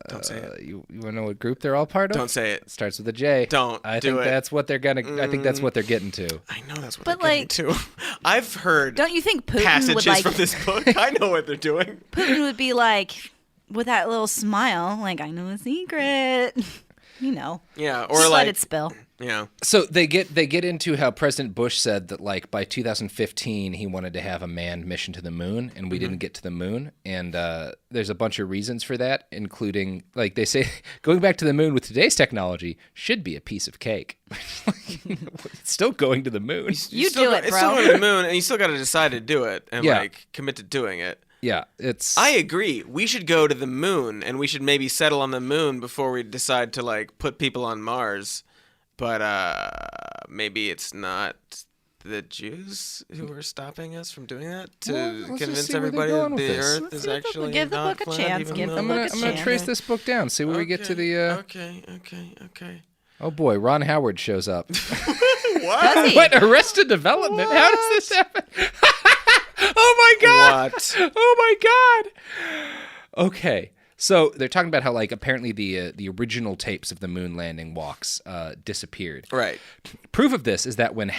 Don't say it. You want to know what group they're all part of? Don't say it. Starts with a J. Don't do think it. that's what they're gonna. I think that's what they're getting to. I know that's what But, they're like- getting to. I've heard Don't you think Putin passages would like from this book. I know what they're doing. Putin would be like with that little smile, like I know a secret. You know. Yeah, or Just like let it spill. Yeah. So they get into how President Bush said that, like, by 2015 he wanted to have a manned mission to the moon, and we didn't get to the moon. And there's a bunch of reasons for that, including, like, they say going back to the moon with today's technology should be a piece of cake. It's still going to the moon. You still do it, It's bro. still going to the moon, and you still got to decide to do it and like commit to doing it. Yeah, it's. I agree. We should go to the moon, and we should maybe settle on the moon before we decide to, like, put people on Mars. But maybe it's not the Jews who are stopping us from doing that to Well, let's just convince see where they're everybody going that with the this. Earth is actually give the not book a flat, chance, even give though- the I'm book gonna a trace chance. this book down. See where we get to the. Okay. Oh boy, Ron Howard shows up. What? What? Arrested Development? How does this happen? Oh my god! What? Oh my god! Okay, so they're talking about how, like, apparently the original tapes of the moon landing walks disappeared. Right. Proof of this is that when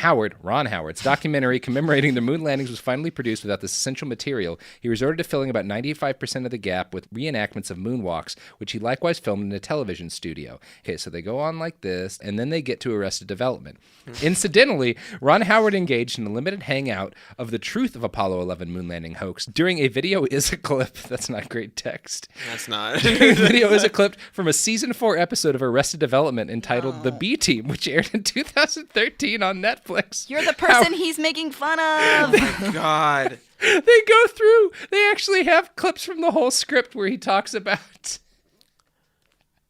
Ron Howard's documentary commemorating the moon landings was finally produced without this essential material, he resorted to filling about 95% of the gap with reenactments of moonwalks, which he likewise filmed in a television studio. Okay, so they go on like this, and then they get to Arrested Development. Incidentally, Ron Howard engaged in a limited hangout of the truth of Apollo 11 moon landing hoax during a video is a clip. That's not great text. That's not. The video is a clip from a season 4 episode of Arrested Development entitled The B Team, which aired in 2013 on Netflix. You're the person he's making fun of. God. They actually have clips from the whole script where he talks about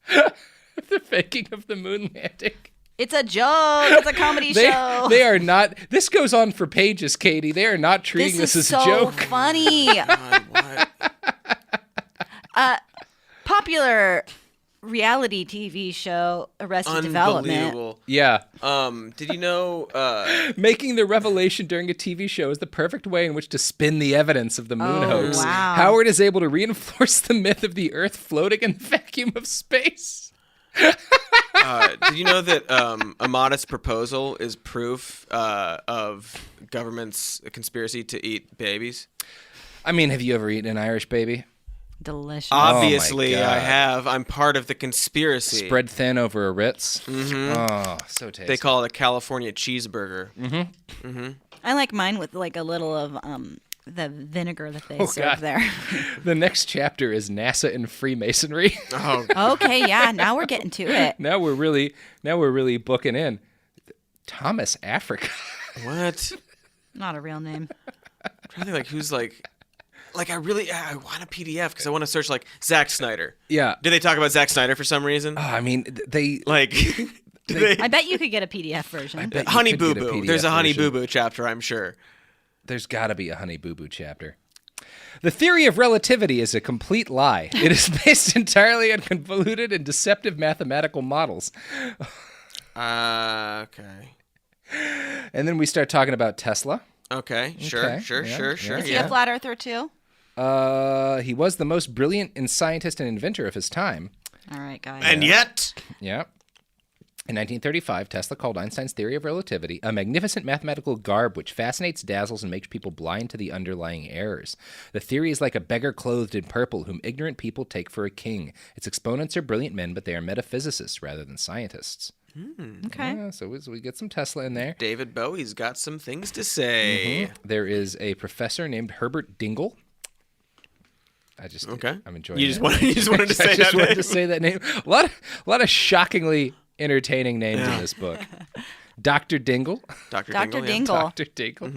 the faking of the moon landing. It's a joke. It's a comedy show. They are not. This goes on for pages, Katie. They are not treating this is as a joke. so funny. God, what? Popular reality TV show Arrested Development. Unbelievable. Yeah. Did you know? Making the revelation during a TV show is the perfect way in which to spin the evidence of the moon hoax. Wow. Howard is able to reinforce the myth of the Earth floating in the vacuum of space. Did you know that a modest proposal is proof of government's conspiracy to eat babies? I mean, have you ever eaten an Irish baby? Delicious. Obviously, Oh my God. I have. I'm part of the conspiracy. Spread thin over a Ritz. Mm-hmm. Oh, so tasty. They call it a California cheeseburger. I like mine with like a little of the vinegar that they serve God. there. The next chapter is NASA and Freemasonry. Oh, Okay, yeah. Now we're getting to it. Now we're really booking in. Thomas Africa. what? Not a real name. I'm trying to think, like, who's like I want a PDF because I want to search like Zack Snyder. Yeah. Did they talk about Zack Snyder for some reason? I mean, they Like, did they? I bet you could get a PDF version. bet you Honey could Boo get a Boo. PDF There's a Honey version. Boo Boo chapter, I'm sure. There's got to be a Honey Boo Boo chapter. The theory of relativity is a complete lie. It is based entirely on convoluted and deceptive mathematical models. Okay. And then we start talking about Tesla. Okay. Sure. Okay, Sure. yeah, Sure. yeah. Sure. Is he a flat earther too? He was the most brilliant scientist and inventor of his time. All right, guys. And yet, Yeah. In 1935, Tesla called Einstein's theory of relativity a magnificent mathematical garb which fascinates, dazzles, and makes people blind to the underlying errors. The theory is like a beggar clothed in purple whom ignorant people take for a king. Its exponents are brilliant men, but they are metaphysicists rather than scientists. Okay. Yeah, so we get some Tesla in there. David Bowie's got some things to say. There is a professor named Herbert Dingle. I'm enjoying it. You just wanted to say I just that wanted name. to say that name. A lot of shockingly entertaining names in this book. Dr. Dingle. Dr. Dr. Dingle. Dingle. Dr. Dingle.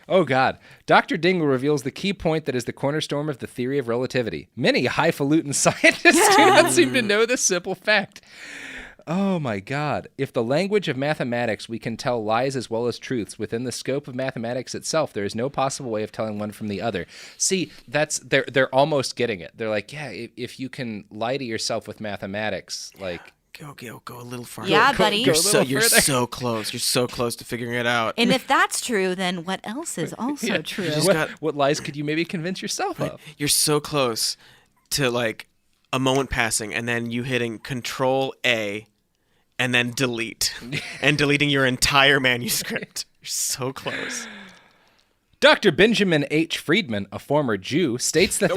Oh, God. Dr. Dingle reveals the key point that is the cornerstone of the theory of relativity. Many highfalutin scientists do not seem to know this simple fact. Oh, my God. If the language of mathematics we can tell lies as well as truths within the scope of mathematics itself, there is no possible way of telling one from the other. See, they're almost getting it. They're like, yeah, if you can lie to yourself with mathematics, like... Go a little farther. Yeah, buddy. You're so close. You're so close to figuring it out. And if that's true, then what else is also true? What lies could you maybe convince yourself of? You're so close to like a moment passing and then you hitting Control A and then delete and deleting your entire manuscript. You're so close. Dr. Benjamin H. Friedman, a former Jew, states that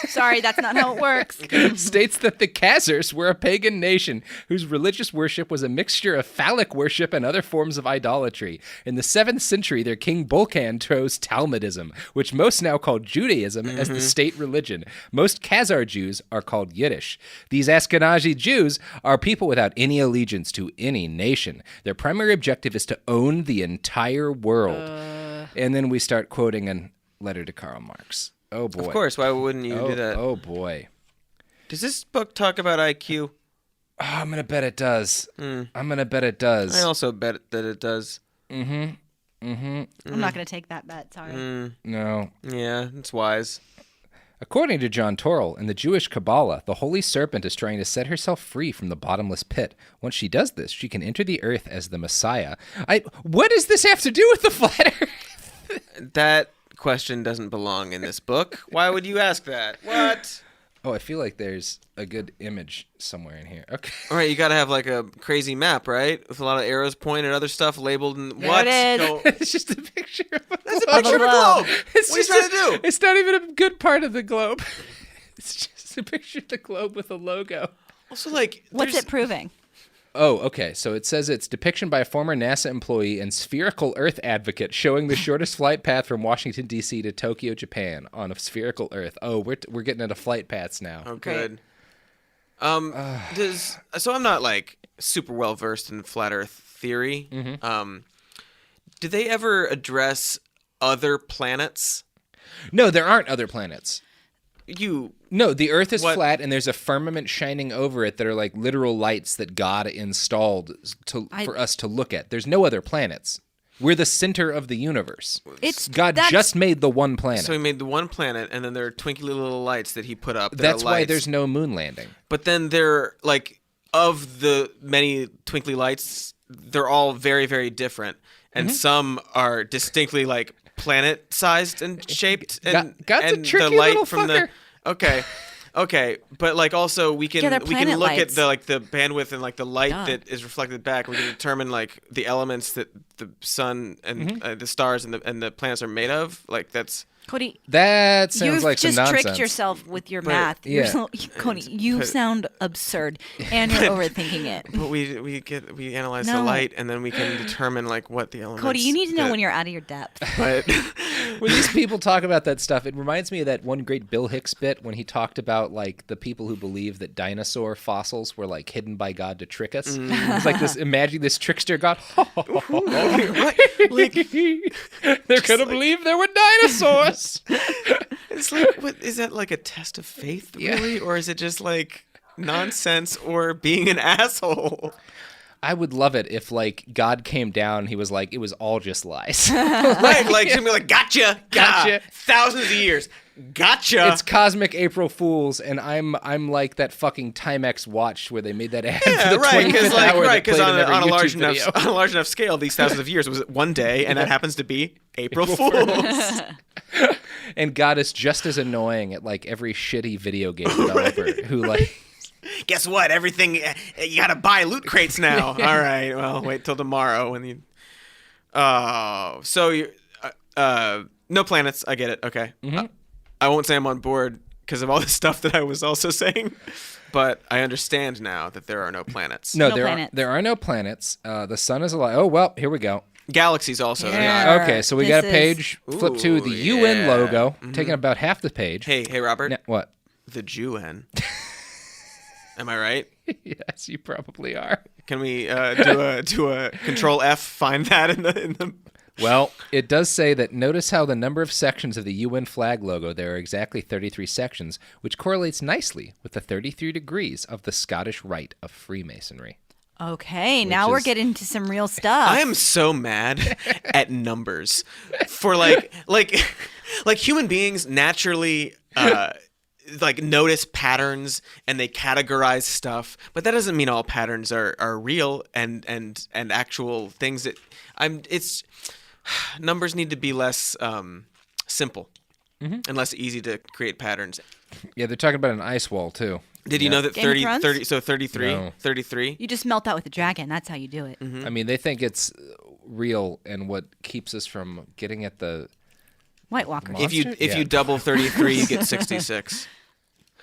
Sorry, that's not how it works. states that the Khazars were a pagan nation whose religious worship was a mixture of phallic worship and other forms of idolatry. In the 7th century, their king Bulkan chose Talmudism, which most now call Judaism, as the state religion. Most Khazar Jews are called Yiddish. These Ashkenazi Jews are people without any allegiance to any nation. Their primary objective is to own the entire world. And then we start quoting a letter to Karl Marx. Oh, boy. Of course. Why wouldn't you do that? Oh, boy. Does this book talk about IQ? Oh, I'm going to bet it does. I'm going to bet it does. I also bet that it does. I'm not going to take that bet. Sorry. No. Yeah, it's wise. According to John Torrell, in the Jewish Kabbalah, the Holy Serpent is trying to set herself free from the bottomless pit. Once she does this, she can enter the earth as the Messiah. What does this have to do with the flat earth? That question doesn't belong in this book. Why would you ask that? What? Oh, I feel like there's a good image somewhere in here. Okay. All right, you got to have like a crazy map, right? With a lot of arrows pointing at other stuff labeled. And what? It is. Go. It's just a picture of a That's a globe. picture of a globe. What are you trying to do? It's not even a good part of the globe. It's just a picture of the globe with a logo. Also, like, What's it proving? Oh, okay. So it says it's depiction by a former NASA employee and spherical Earth advocate showing the shortest flight path from Washington, D.C. to Tokyo, Japan on a spherical Earth. Oh, we're getting into flight paths now. Oh, good. So I'm not like super well versed in flat Earth theory. Do they ever address other planets? No, there aren't other planets. No, the Earth is What? flat, and there's a firmament shining over it that are like literal lights that God installed for us to look at. There's no other planets. We're the center of the universe. God just made the one planet. So he made the one planet, and then there are twinkly little lights that he put up. That's why there's no moon landing. But then they're like, of the many twinkly lights, they're all very, very different, and some are distinctly like planet-sized and shaped. And God's and a tricky the light little from fucker. Okay, but like also we can they're look planet at lights. the bandwidth and like the light that is reflected back. We can determine like the elements that the sun and the stars and the planets are made of. Like that's Cody, that sounds you've like some just nonsense. tricked yourself with your But- math. yeah. Cody, you sound absurd, and you're overthinking it. But we analyze the No. light and then we can determine like what the elements. Cody, you need to know that- when you're out of your depth. But When these people talk about that stuff, it reminds me of that one great Bill Hicks bit when he talked about like the people who believe that dinosaur fossils were like hidden by God to trick us. It's like this, imagine this trickster God. They're gonna believe there were dinosaurs. it's like, what is that like a test of faith, Yeah. really, or is it just like nonsense or being an asshole? I would love it if like God came down, he was like, it was all just lies. Right, like somebody like gotcha. Thousands of years, gotcha. It's Cosmic April Fools, and I'm like that fucking Timex watch where they made that ad for the 25th hour that played in every on a large YouTube enough video. on a large enough scale, these thousands of years was one day, and that happens to be April Fools. And God is just as annoying at like every shitty video game developer who like Guess what? Everything you gotta buy loot crates now. All right. Well, wait till tomorrow when you. Oh, so you. No planets. I get it. Okay. Mm-hmm. I won't say I'm on board because of all the stuff that I was also saying, but I understand now that there are no planets. No, there are no planets. The sun is alive. Oh well, here we go. Galaxies also. Yeah. Okay, so we got a page. Flip to the UN logo, taking about half the page. Hey, Robert. What? The Jew-N. Am I right? Yes, you probably are. Can we do a Control F? Find that in the. Well, it does say that notice how the number of sections of the UN flag logo, there are exactly 33 sections, which correlates nicely with the 33 degrees of the Scottish Rite of Freemasonry. Okay, now we're getting to some real stuff. I am so mad at numbers for like human beings naturally notice patterns and they categorize stuff, but that doesn't mean all patterns are real and actual things that numbers need to be less simple and less easy to create patterns. Yeah, they're talking about an ice wall too. Did you know that 33? No. 33? You just melt that with a dragon. That's how you do it. Mm-hmm. I mean, they think it's real, and what keeps us from getting at the White Walkers. If you double 33, you get 66,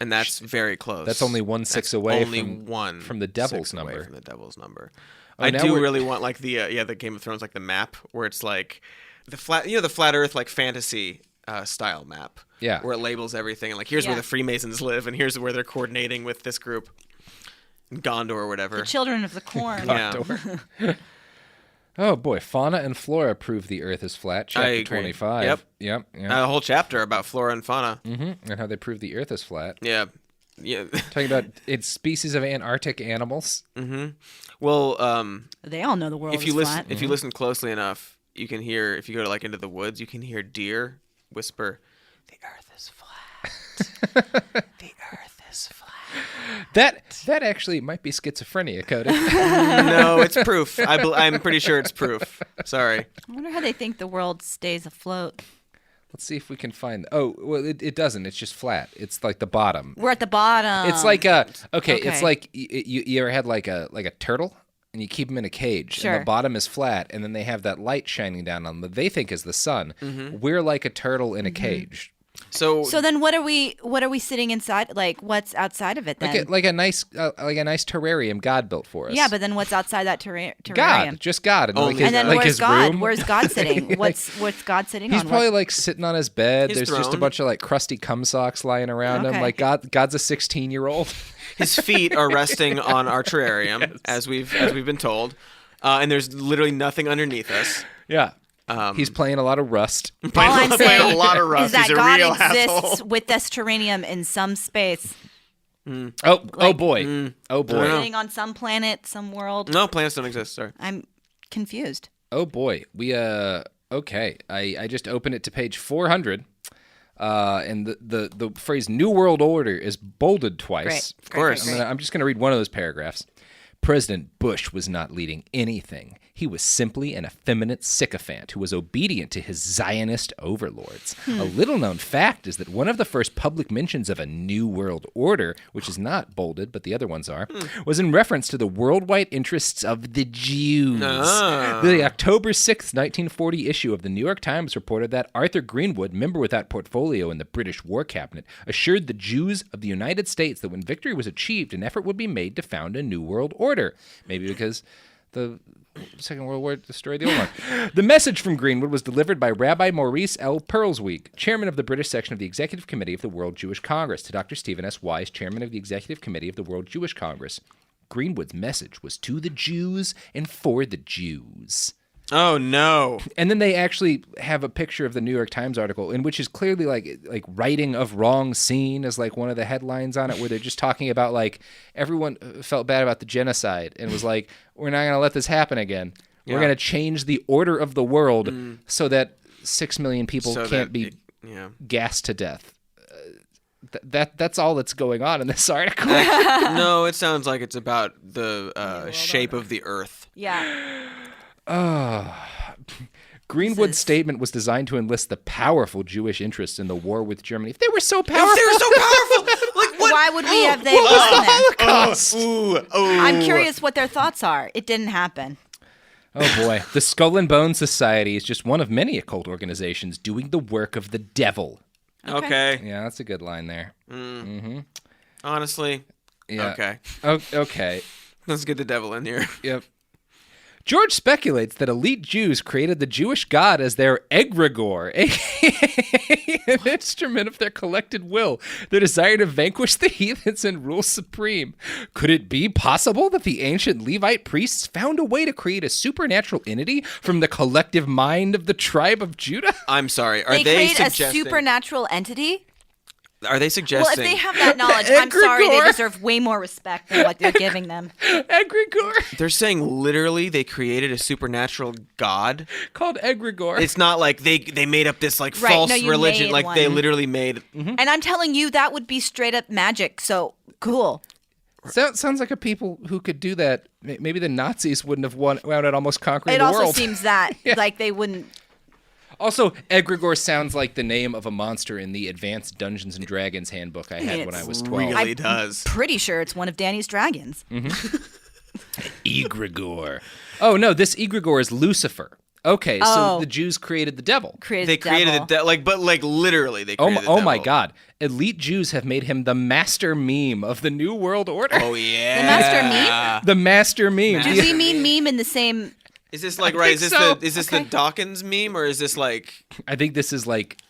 and that's very close. That's only 1 6 away from the devil's 6 number. away from the devil's number. Oh, I do really want like the Game of Thrones, like the map where it's like the flat Earth like fantasy style map. Yeah. Where it labels everything and like here's where the Freemasons live and here's where they're coordinating with this group. Gondor or whatever. The children of the corn. Yeah. Oh boy, fauna and flora prove the Earth is flat. Chapter 25. Yep. A whole chapter about flora and fauna. Mm-hmm. And how they prove the Earth is flat. Yeah. Talking about its species of Antarctic animals. Mm-hmm. Well, they all know the world is flat. If you listen closely enough, you can hear. If you go to like into the woods, you can hear deer whisper, "The Earth is flat. The Earth is flat." That actually might be schizophrenia, Cody. No, it's proof. I'm pretty sure it's proof. Sorry. I wonder how they think the world stays afloat. Let's see if we can find. Oh, well, it doesn't. It's just flat. It's like the bottom. We're at the bottom. It's like okay. It's like you ever had like a turtle, and you keep them in a cage, Sure. and the bottom is flat, and then they have that light shining down on them that they think is the sun. Mm-hmm. We're like a turtle in a cage. So then what are we sitting inside? Like what's outside of it then? Like a nice terrarium God built for us. Yeah, but then what's outside that terrarium? God, just God. And, and then like where's his God? room. Where's God sitting? What's God sitting He's on? probably like sitting on his bed. His There's just a throne. bunch of like crusty cum socks lying around him. Like God's a 16-year-old. his feet are resting on our terrarium, as we've been told, and there's literally nothing underneath us. Yeah. He's playing a lot of Rust. All I'm saying a lot of rust. is that He's a God real exists asshole. with this terrarium in some space. Oh boy. Oh boy. Sitting on some planet, some world. No, planets don't exist. Sorry. I'm confused. Oh boy. We okay. I just opened it to page 400. And the phrase New World Order is bolded twice. Of course. I'm just going to read one of those paragraphs. President Bush was not leading anything. He was simply an effeminate sycophant who was obedient to his Zionist overlords. A little-known fact is that one of the first public mentions of a New World Order, which is not bolded, but the other ones are, was in reference to the worldwide interests of the Jews. The October 6th, 1940 issue of the New York Times reported that Arthur Greenwood, member with that portfolio in the British War Cabinet, assured the Jews of the United States that when victory was achieved, an effort would be made to found a New World Order. Maybe because the Second World War destroyed the old one. The message from Greenwood was delivered by Rabbi Maurice L. Perlsweig, chairman of the British section of the Executive Committee of the World Jewish Congress, to Dr. Stephen S. Wise, chairman of the Executive Committee of the World Jewish Congress. Greenwood's message was to the Jews and for the Jews. Oh no! And then they actually have a picture of the New York Times article, in which is clearly like writing of wrong scene as like one of the headlines on it, where they're just talking about like everyone felt bad about the genocide and was like, we're not going to let this happen again. Yeah. We're going to change the order of the world so that 6 million people can't be gassed to death. That's all that's going on in this article. No, it sounds like it's about the shape of the Earth. Yeah. Greenwood's statement was designed to enlist the powerful Jewish interests in the war with Germany. If they were so powerful. If they were so powerful, like why would we have they What was the them? Holocaust? I'm curious what their thoughts are. It didn't happen. Oh boy. The Skull and Bones Society is just one of many occult organizations doing the work of the devil. Okay. Yeah, that's a good line there. Mm-hmm. Honestly. Yeah. Okay. Okay. Let's get the devil in here. Yep. George speculates that elite Jews created the Jewish God as their egregore, aka an instrument of their collected will, their desire to vanquish the heathens and rule supreme. Could it be possible that the ancient Levite priests found a way to create a supernatural entity from the collective mind of the tribe of Judah? I'm sorry. Are They they create a suggesting? supernatural entity? Are they suggesting? Well, if they have that knowledge, I'm sorry, they deserve way more respect than what they're giving them. Egregore. They're saying literally they created a supernatural god called egregore. It's not like they made up this like Right, false no, you religion. made Like one. they literally made. And I'm telling you, that would be straight up magic. So cool. Sounds like a people who could do that. Maybe the Nazis wouldn't have wound up almost conquering It the also world. seems that like they wouldn't. Also, egregore sounds like the name of a monster in the Advanced Dungeons and Dragons handbook I had when I was 12. Really does. Pretty sure it's one of Danny's dragons. Egregore. Oh no, this egregore is Lucifer. Okay, so the Jews created the devil. They created the devil, but literally they created the Oh devil. my God! Elite Jews have made him the master meme of the New World Order. Oh yeah. The master meme? The master meme. Do we mean meme in the same? Is this like I right? think Is this the Dawkins meme or is this like I think this is like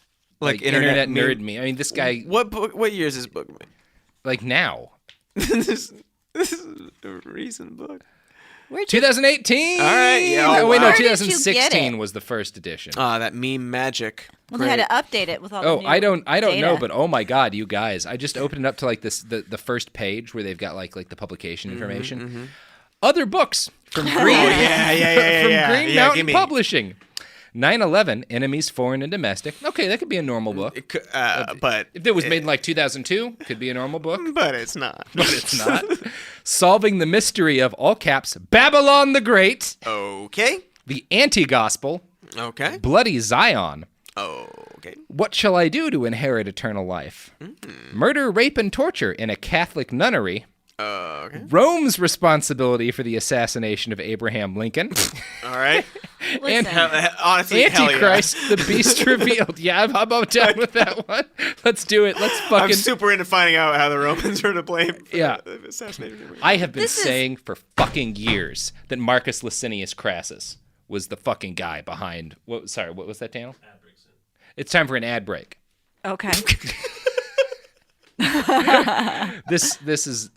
internet nerd meme. I mean, this guy. What year is this book? Like now. this is a recent book. 2018. All right. Yeah. Oh, Oh, wait, no. wow. Where did you get 2016 it? was the first edition. That meme magic. Well, they had to update it with all the Oh, new I don't data. know, but oh my God, you guys! I just opened it up to like this the first page where they've got like the publication information. Other books from Green, from Green Mountain gimme. Publishing. 9/11, Enemies, Foreign and Domestic. Okay, that could be a normal book. But If it was made in like 2002, could be a normal book. But it's not. But it's not. Solving the mystery of, all caps, Babylon the Great. Okay. The Anti-Gospel. Okay. Bloody Zion. Okay. What shall I do to inherit eternal life? Murder, rape, and torture in a Catholic nunnery. Okay. Rome's responsibility for the assassination of Abraham Lincoln. All right. And honestly, Antichrist, the beast revealed. Yeah, I'm about done with that one. Let's do it. Let's fucking. I'm super into finding out how the Romans are to blame for the assassination. I have been saying for fucking years that Marcus Licinius Crassus was the fucking guy behind. What was that, Daniel? It's time for an ad break. Okay. This is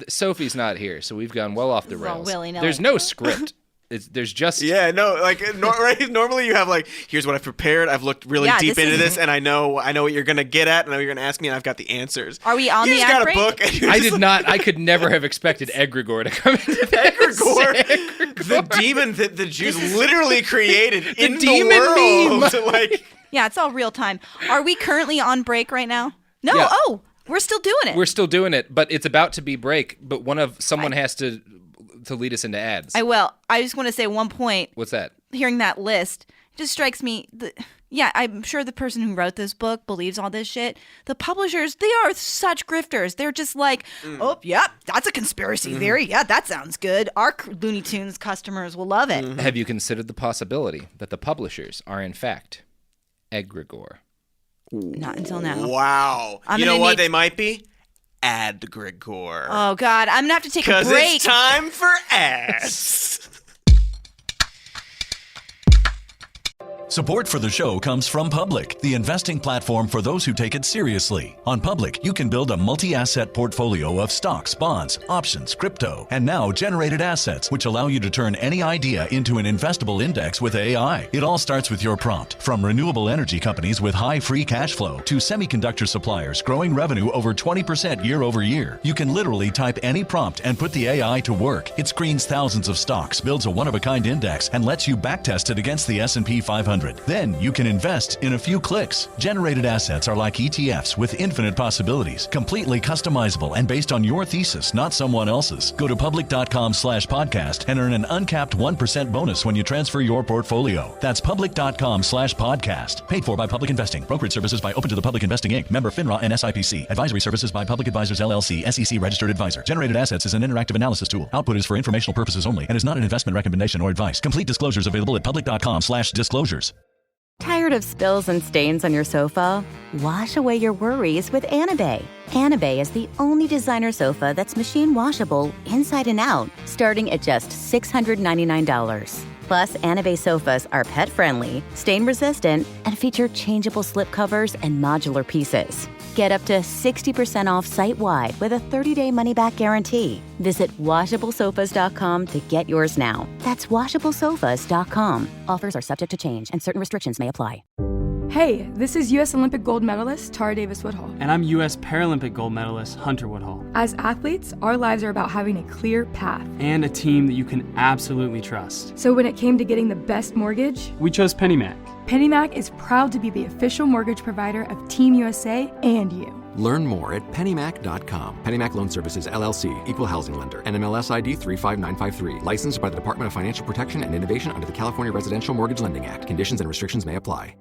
Sophie's not here, so we've gone well off the This is all rails. willy-nilly. There's no script. There's just Right. Normally you have like, here's what I've prepared. I've looked really deep into this, and I know what you're gonna get at, and I know what you're gonna ask me, and I've got the answers. Are we on you the just ad got break? a book. And you're I just did not. I could never have expected egregore to come into this. Egregore, the demon that the Jews literally created in the demon world. meme. Like, Yeah, it's all real time. Are we currently on break right now? No. Yeah. Oh, we're still doing it. We're still doing it, but it's about to be break. But someone has to lead us into ads. I will. I just want to say one point. What's that? Hearing that list just strikes me. I'm sure the person who wrote this book believes all this shit. The publishers, they are such grifters. They're just like, oh, yeah, that's a conspiracy theory. Yeah, that sounds good. Our Looney Tunes customers will love it. Have you considered the possibility that the publishers are in fact egregore? Not until now. wow. I'm You know gonna what need- they might be? Adgregore. Oh, God. I'm going to have to take a Because break. it's time for ads. Support for the show comes from Public, the investing platform for those who take it seriously. On Public, you can build a multi-asset portfolio of stocks, bonds, options, crypto, and now generated assets, which allow you to turn any idea into an investable index with AI. It all starts with your prompt. From renewable energy companies with high free cash flow to semiconductor suppliers growing revenue over 20% year over year, you can literally type any prompt and put the AI to work. It screens thousands of stocks, builds a one-of-a-kind index, and lets you backtest it against the S&P 500. 100. Then you can invest in a few clicks. Generated assets are like ETFs with infinite possibilities, completely customizable and based on your thesis, not someone else's. Go to public.com/podcast and earn an uncapped 1% bonus when you transfer your portfolio. That's public.com/podcast. Paid for by Public Investing. Brokerage services by Open to the Public Investing Inc. Member FINRA and SIPC. Advisory services by Public Advisors LLC, SEC registered advisor. Generated assets is an interactive analysis tool. Output is for informational purposes only and is not an investment recommendation or advice. Complete disclosures available at public.com/disclosures. Tired of spills and stains on your sofa? Wash away your worries with Anabay. Anabay is the only designer sofa that's machine washable inside and out, starting at just $699. Plus, Anabay sofas are pet-friendly, stain-resistant, and feature changeable slipcovers and modular pieces. Get up to 60% off site-wide with a 30-day money-back guarantee. Visit washablesofas.com to get yours now. That's washablesofas.com. Offers are subject to change, and certain restrictions may apply. Hey, this is U.S. Olympic gold medalist Tara Davis Woodhull. And I'm U.S. Paralympic gold medalist Hunter Woodhull. As athletes, our lives are about having a clear path. And a team that you can absolutely trust. So when it came to getting the best mortgage, we chose PennyMac. PennyMac is proud to be the official mortgage provider of Team USA and you. Learn more at pennymac.com. PennyMac Loan Services, LLC, Equal Housing Lender, NMLS ID 35953. Licensed by the Department of Financial Protection and Innovation under the California Residential Mortgage Lending Act. Conditions and restrictions may apply.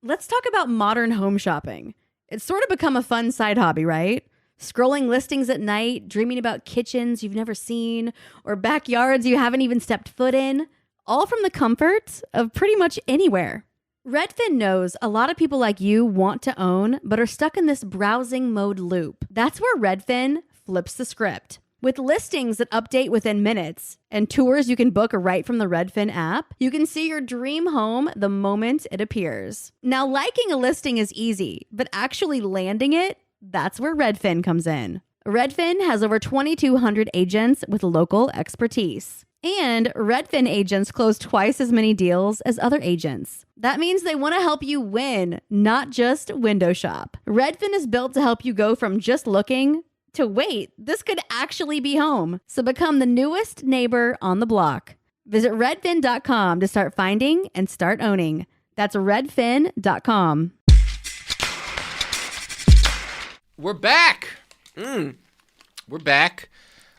Let's talk about modern home shopping. It's sort of become a fun side hobby, right? Scrolling listings at night, dreaming about kitchens you've never seen, or backyards you haven't even stepped foot in, all from the comfort of pretty much anywhere. Redfin knows a lot of people like you want to own, but are stuck in this browsing mode loop. That's where Redfin flips the script. With listings that update within minutes and tours you can book right from the Redfin app, you can see your dream home the moment it appears. Now, liking a listing is easy, but actually landing it, that's where Redfin comes in. Redfin has over 2,200 agents with local expertise. And Redfin agents close twice as many deals as other agents. That means they want to help you win, not just window shop. Redfin is built to help you go from just looking to wait, this could actually be home. So become the newest neighbor on the block. Visit redfin.com to start finding and start owning. That's redfin.com. We're back. We're back.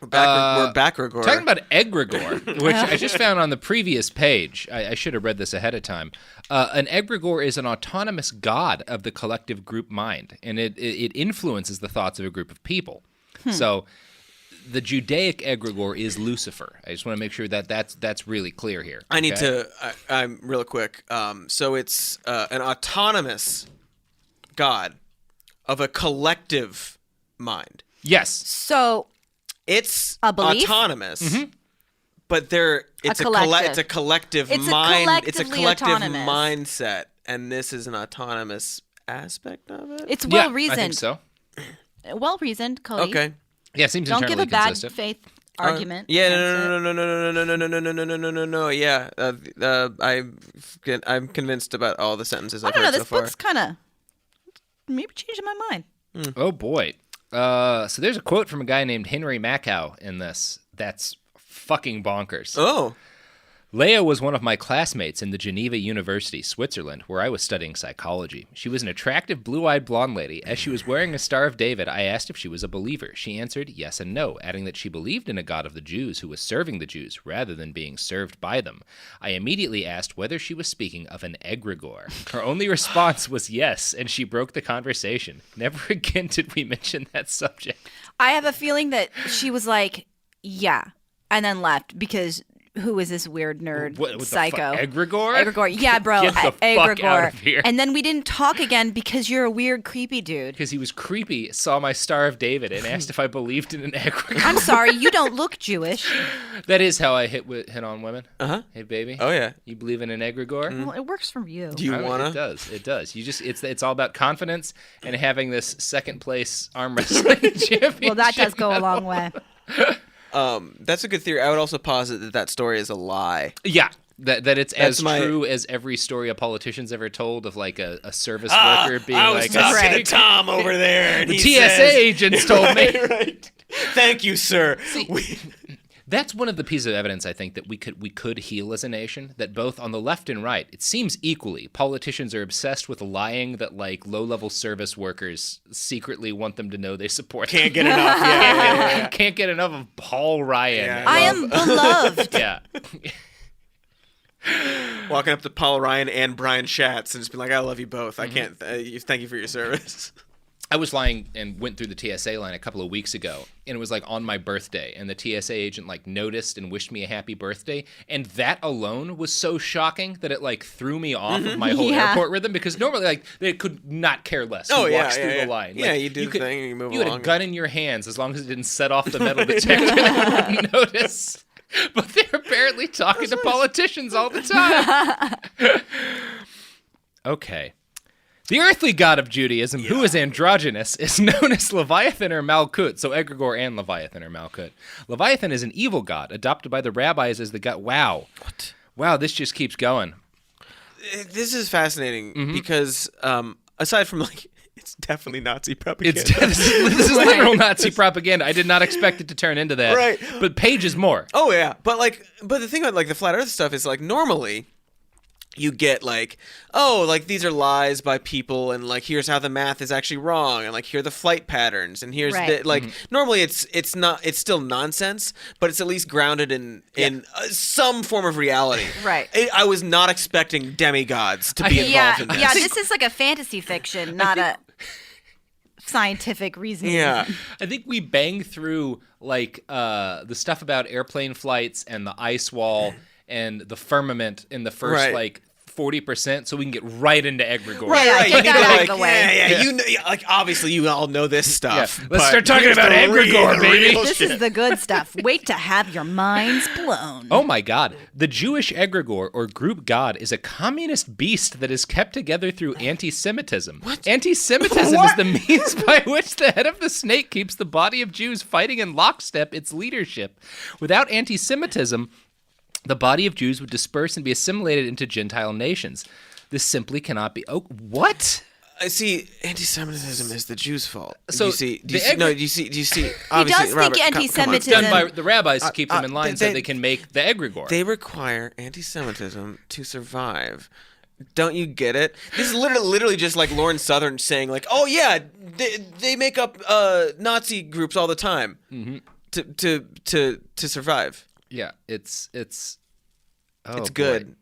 We're back, Gregor. Talking about egregore, which I just found on the previous page. I should have read this ahead of time. An egregore is an autonomous god of the collective group mind, and it influences the thoughts of a group of people. So the Judaic egregore is Lucifer. I just want to make sure that that's really clear here. I need to, I'm real quick. So it's an autonomous god of a collective mind. Yes. So it's a belief? autonomous, but it's a collective It's mind. It's a collectively collective autonomous. mindset, and this is an autonomous aspect of it. It's well reasoned. I think so. Well reasoned, Cody. Okay. Yeah, it seems Don't give internally a bad consistent. faith argument. Yeah, no. Yeah, I'm convinced about all the sentences I've heard so this far. book's kind of maybe changing my mind. Oh boy. So there's a quote from a guy named Henry Macau in this that's fucking bonkers. Oh. Leah was one of my classmates in the Geneva University, Switzerland, where I was studying psychology. She was an attractive, blue-eyed blonde lady. As she was wearing a Star of David, I asked if she was a believer. She answered yes and no, adding that she believed in a God of the Jews who was serving the Jews rather than being served by them. I immediately asked whether she was speaking of an egregore. Her only response was yes, and she broke the conversation. Never again did we mention that subject. I have a feeling that she was like, yeah, and then left because who is this weird nerd what psycho? Egregore? Egregore. Yeah, bro. Get the fuck Egregore. out of here. And then we didn't talk again because you're a weird, creepy dude. Because he was creepy, saw my Star of David, and asked if I believed in an egregore. I'm sorry, you don't look Jewish. That is how I hit on women. Uh-huh. Hey, baby. Oh, yeah. You believe in an egregore? Well, it works for you. Do you want to? It does. It does. You just it's all about confidence and having this second place arm wrestling championship. Well, that does go a long way. That's a good theory. I would also posit that story is a lie. Yeah, that it's as true as every story a politician's ever told of like a service worker being I was like talking to Tom over there, and the he TSA says, agents told me. Right. Thank you, sir. That's one of the pieces of evidence, I think, that we could heal as a nation, that both on the left and right, it seems equally, politicians are obsessed with lying that, like, low-level service workers secretly want them to know they support them. Can't get enough. Yeah. Can't get enough of Paul Ryan. Yeah. I am beloved. Yeah. Walking up to Paul Ryan and Brian Schatz and just being like, I love you both. I can't. Thank you for your service. I was lying and went through the TSA line a couple of weeks ago, and it was like on my birthday, and the TSA agent like noticed and wished me a happy birthday, and that alone was so shocking that it like threw me off of my whole airport rhythm, because normally like they could not care less who walks through the line. Yeah, like, you do the thing and you move along. You had a gun in your hands, as long as it didn't set off the metal detector, they wouldn't notice. But they're apparently talking to politicians all the time. Okay. The earthly god of Judaism, who is androgynous, is known as Leviathan or Malkut. So egregore and Leviathan or Malkut. Leviathan is an evil god, adopted by the rabbis as the god. Wow. What? Wow, this just keeps going. This is fascinating because aside from like, it's definitely Nazi propaganda. This is literal Nazi propaganda. I did not expect it to turn into that. Right. But Page is more. Oh yeah, but the thing about like the flat Earth stuff is like normally you get like, oh, like these are lies by people, and like here's how the math is actually wrong, and like here are the flight patterns, and here's the like. Normally it's still nonsense, but it's at least grounded in some form of reality. Right. I was not expecting demigods to be involved in this. Yeah, this is like a fantasy fiction, not a scientific reasoning. Yeah. I think we bang through like the stuff about airplane flights and the ice wall and the firmament in the first like 40%, so we can get right into egregore. Right. Get that out of the way. Yeah. You know, like obviously you all know this stuff. Yeah. Let's start talking about egregore, baby. This is the good stuff. Wait to have your minds blown. Oh my God. The Jewish egregore, or group god, is a communist beast that is kept together through anti-Semitism. What? Anti-Semitism is the means by which the head of the snake keeps the body of Jews fighting in lockstep its leadership. Without anti-Semitism, the body of Jews would disperse and be assimilated into Gentile nations. This simply cannot be. Oh, what? I see. Anti-Semitism is the Jews' fault. So do you see? He Obviously, does Robert, think come on. anti-Semitism Done by the rabbis to keep them in line so they can make the egregore. They require anti-Semitism to survive. Don't you get it? This is literally just like Lauren Southern saying like, "Oh yeah, they make up Nazi groups all the time to survive." Yeah, it's good. Boy.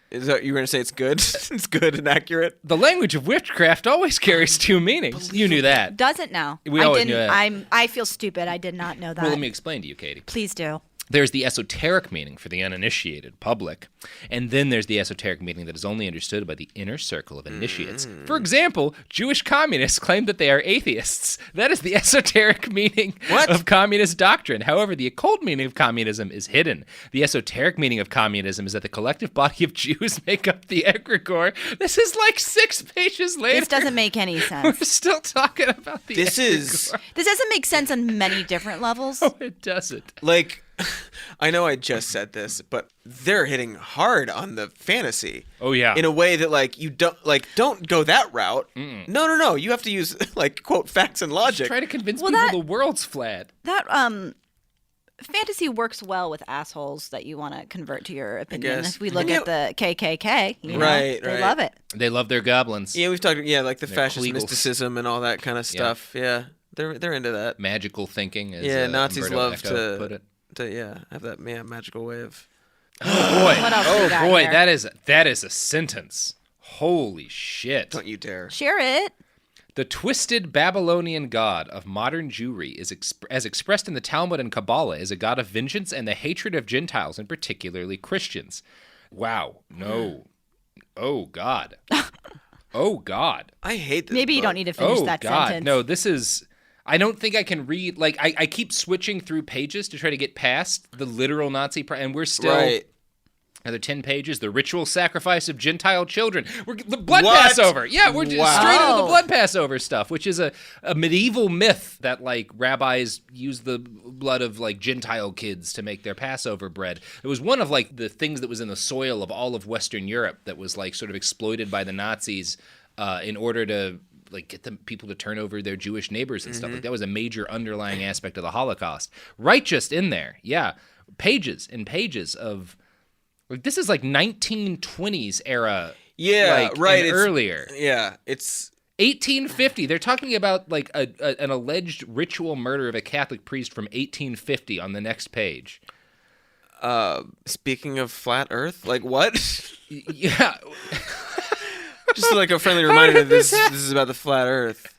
Is that you were going to say it's good? It's good and accurate. The language of witchcraft always carries two meanings. You knew that. doesn't know. We always knew that. I feel stupid. I did not know that. Well, let me explain to you, Katie. Please do. There's the esoteric meaning for the uninitiated public, and then there's the esoteric meaning that is only understood by the inner circle of initiates. For example, Jewish communists claim that they are atheists. That is the esoteric meaning of communist doctrine. However, the occult meaning of communism is hidden. The esoteric meaning of communism is that the collective body of Jews make up the egregore. This is like 6 pages later. This doesn't make any sense. We're still talking about the egregore. This doesn't make sense on many different levels. Oh, it doesn't. Like, I know I just said this, but they're hitting hard on the fantasy. Oh yeah. In a way that like you don't go that route. No. You have to use like quote facts and logic. Just try to convince people the world's flat. That fantasy works well with assholes that you want to convert to your opinion. If we look at the KKK, they love it. They love their goblins. Yeah, we've talked. Yeah, like the They're fascist Kliegels. mysticism and all that kind of stuff. Yeah, they're into that. Magical thinking. As, Nazis Umberto love Eco put it. to have that magical way of. Oh boy! What else we got here? that is a sentence. Holy shit! Don't you dare share it. The twisted Babylonian god of modern Jewry is as expressed in the Talmud and Kabbalah is a god of vengeance and the hatred of Gentiles, and particularly Christians. Wow! No! Oh God! Oh God! I hate this. Maybe you don't need to finish that sentence. No, this is. I don't think I can read. Like I keep switching through pages to try to get past the literal Nazi, and we're still. Another 10 pages, the ritual sacrifice of Gentile children. The blood Passover. Yeah, we're straight into the blood Passover stuff, which is a medieval myth that, like, rabbis use the blood of, like, Gentile kids to make their Passover bread. It was one of, like, the things that was in the soil of all of Western Europe that was, like, sort of exploited by the Nazis in order to, like, get the people to turn over their Jewish neighbors and stuff. Like, that was a major underlying aspect of the Holocaust. Right just in there, yeah. pages and pages of like this is like 1920s era. Yeah, like, right. And earlier. Yeah, it's 1850. They're talking about like an alleged ritual murder of a Catholic priest from 1850 on the next page. Speaking of flat Earth, like what? Yeah. Just like a friendly reminder that this is about the flat Earth.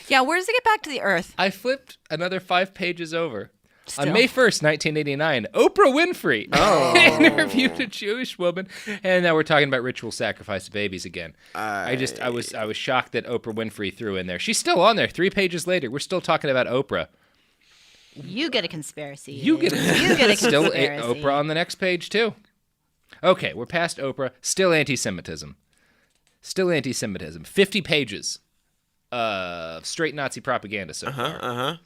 Yeah, where does it get back to the Earth? I flipped another 5 pages over. Still. On May 1st, 1989, Oprah Winfrey interviewed a Jewish woman, and now we're talking about ritual sacrifice of babies again. I was shocked that Oprah Winfrey threw in there. She's still on there. 3 pages later, we're still talking about Oprah. You get a conspiracy. You get a conspiracy. Still Oprah on the next page too. Okay, we're past Oprah. Still anti-Semitism. 50 pages of straight Nazi propaganda so far. I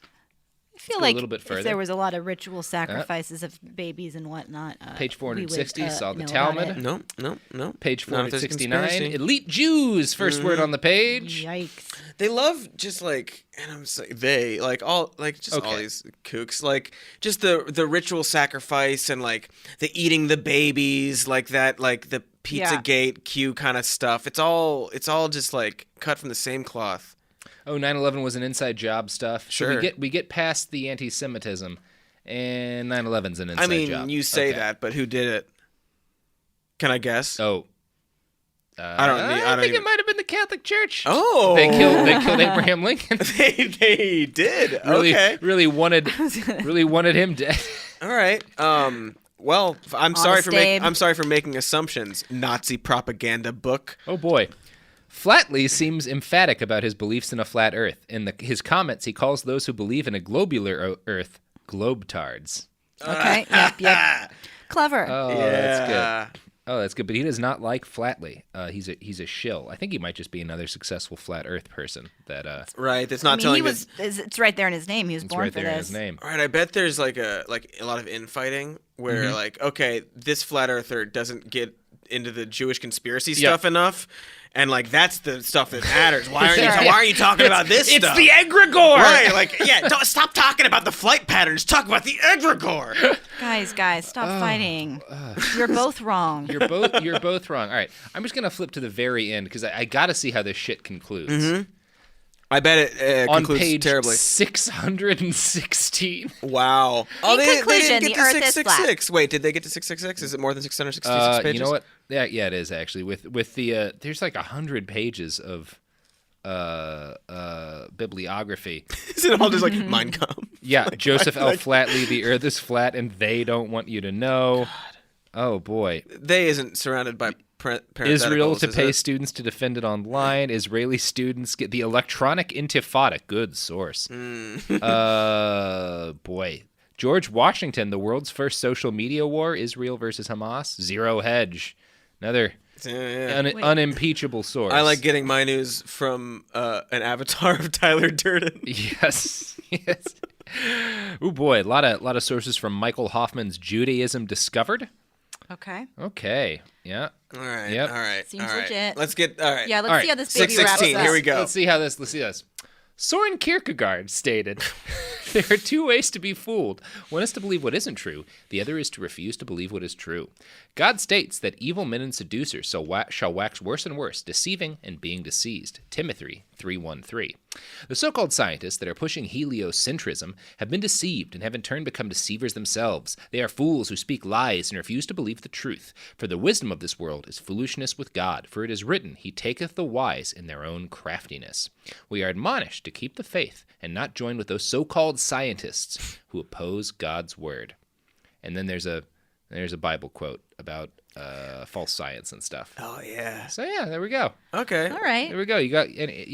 feel go like a little bit if further. there was a lot of ritual sacrifices of babies and whatnot. Page 460 saw the know Talmud. about it. No. Page Not if there's 469, conspiracy. elite Jews. First word on the page. Yikes. They love just like, and I'm saying they like all like just all Okay. these kooks, like just the ritual sacrifice and like the eating the babies, like that, like the Pizzagate Q kind of stuff. It's all just like cut from the same cloth. Oh, 9/11 was an inside job stuff. Sure. So we get past the anti-Semitism, and 9/11's an inside I mean, job. you say Okay. that, but who did it? Can I guess? Oh. I think it might have been the Catholic Church. Oh, They killed Abraham Lincoln. they did. Really, Okay. really wanted him dead. All right. Well, I'm Honest sorry for making assumptions. Nazi propaganda book. Oh boy. Flatley seems emphatic about his beliefs in a flat Earth. In his comments, he calls those who believe in a globular Earth globetards. Okay. Yep. Clever. Oh, that's good. Oh, that's good. But he does not like Flatley. He's a shill. I think he might just be another successful flat Earth person. That Right. That's not I mean, telling he us. it's right there in his name. He was it's born right for there in this. his name. All right. I bet there's like a lot of infighting where like, okay, this flat earther doesn't get into the Jewish conspiracy stuff enough. And like that's the stuff that matters. Why aren't you talking about this stuff? It's the egregore, right? Like, don't stop talking about the flight patterns. Talk about the egregore. Guys, stop fighting. You're both wrong. You're both wrong. All right, I'm just gonna flip to the very end because I got to see how this shit concludes. I bet it On concludes page terribly. 616. Wow. In they conclusion, didn't get the Earth to is 666. Wait, did they get to 666? Is it more than 666 pages? You know what? Yeah, it is actually. With the there's like 100 pages of bibliography. Is it all just like Mein Kampf? Yeah, Joseph L. Flatley, the Earth is flat, and they don't want you to know. God. Oh boy. They isn't surrounded by Israel to is pay it? students to defend it online. Israeli students get the electronic intifada. Good source. Boy. George Washington, the world's first social media war, Israel versus Hamas. Zero Hedge. Another unimpeachable source. I like getting my news from an avatar of Tyler Durden. Yes. Oh boy, a lot of sources from Michael Hoffman's Judaism Discovered. Okay. Yeah. All right. Yep. All right. Seems all right. legit. Let's get. All right. Yeah, let's see how this baby wraps 616. up. Here we go. Let's see this. Soren Kierkegaard stated, there are 2 ways to be fooled. One is to believe what isn't true. The other is to refuse to believe what is true. God states that evil men and seducers shall wax worse and worse, deceiving and being deceived. Timothy 3:1-3. The so-called scientists that are pushing heliocentrism have been deceived and have in turn become deceivers themselves. They are fools who speak lies and refuse to believe the truth. For the wisdom of this world is foolishness with God. For it is written, He taketh the wise in their own craftiness. We are admonished to keep the faith and not join with those so-called scientists who oppose God's word. And then there's a Bible quote about false science and stuff. Oh yeah. So yeah, there we go. Okay. All right. There we go. You got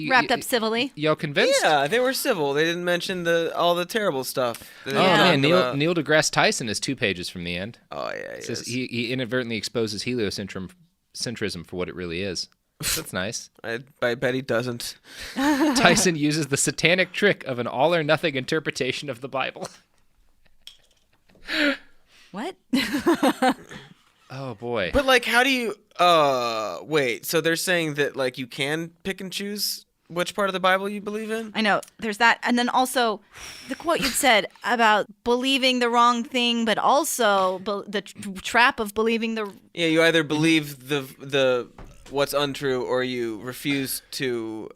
Wrapped up civilly. Y'all convinced? Yeah, they were civil. They didn't mention all the terrible stuff. Oh man, Neil deGrasse Tyson is 2 pages from the end. Oh yeah. It says he inadvertently exposes heliocentrism for what it really is. That's nice. I bet he doesn't. Tyson uses the satanic trick of an all or nothing interpretation of the Bible. What? Oh boy. But like, how do you? Wait. So they're saying that like you can pick and choose which part of the Bible you believe in. I know. There's that. And then also the quote you said about believing the wrong thing, but also the trap of believing the... Yeah, you either believe the what's untrue or you refuse to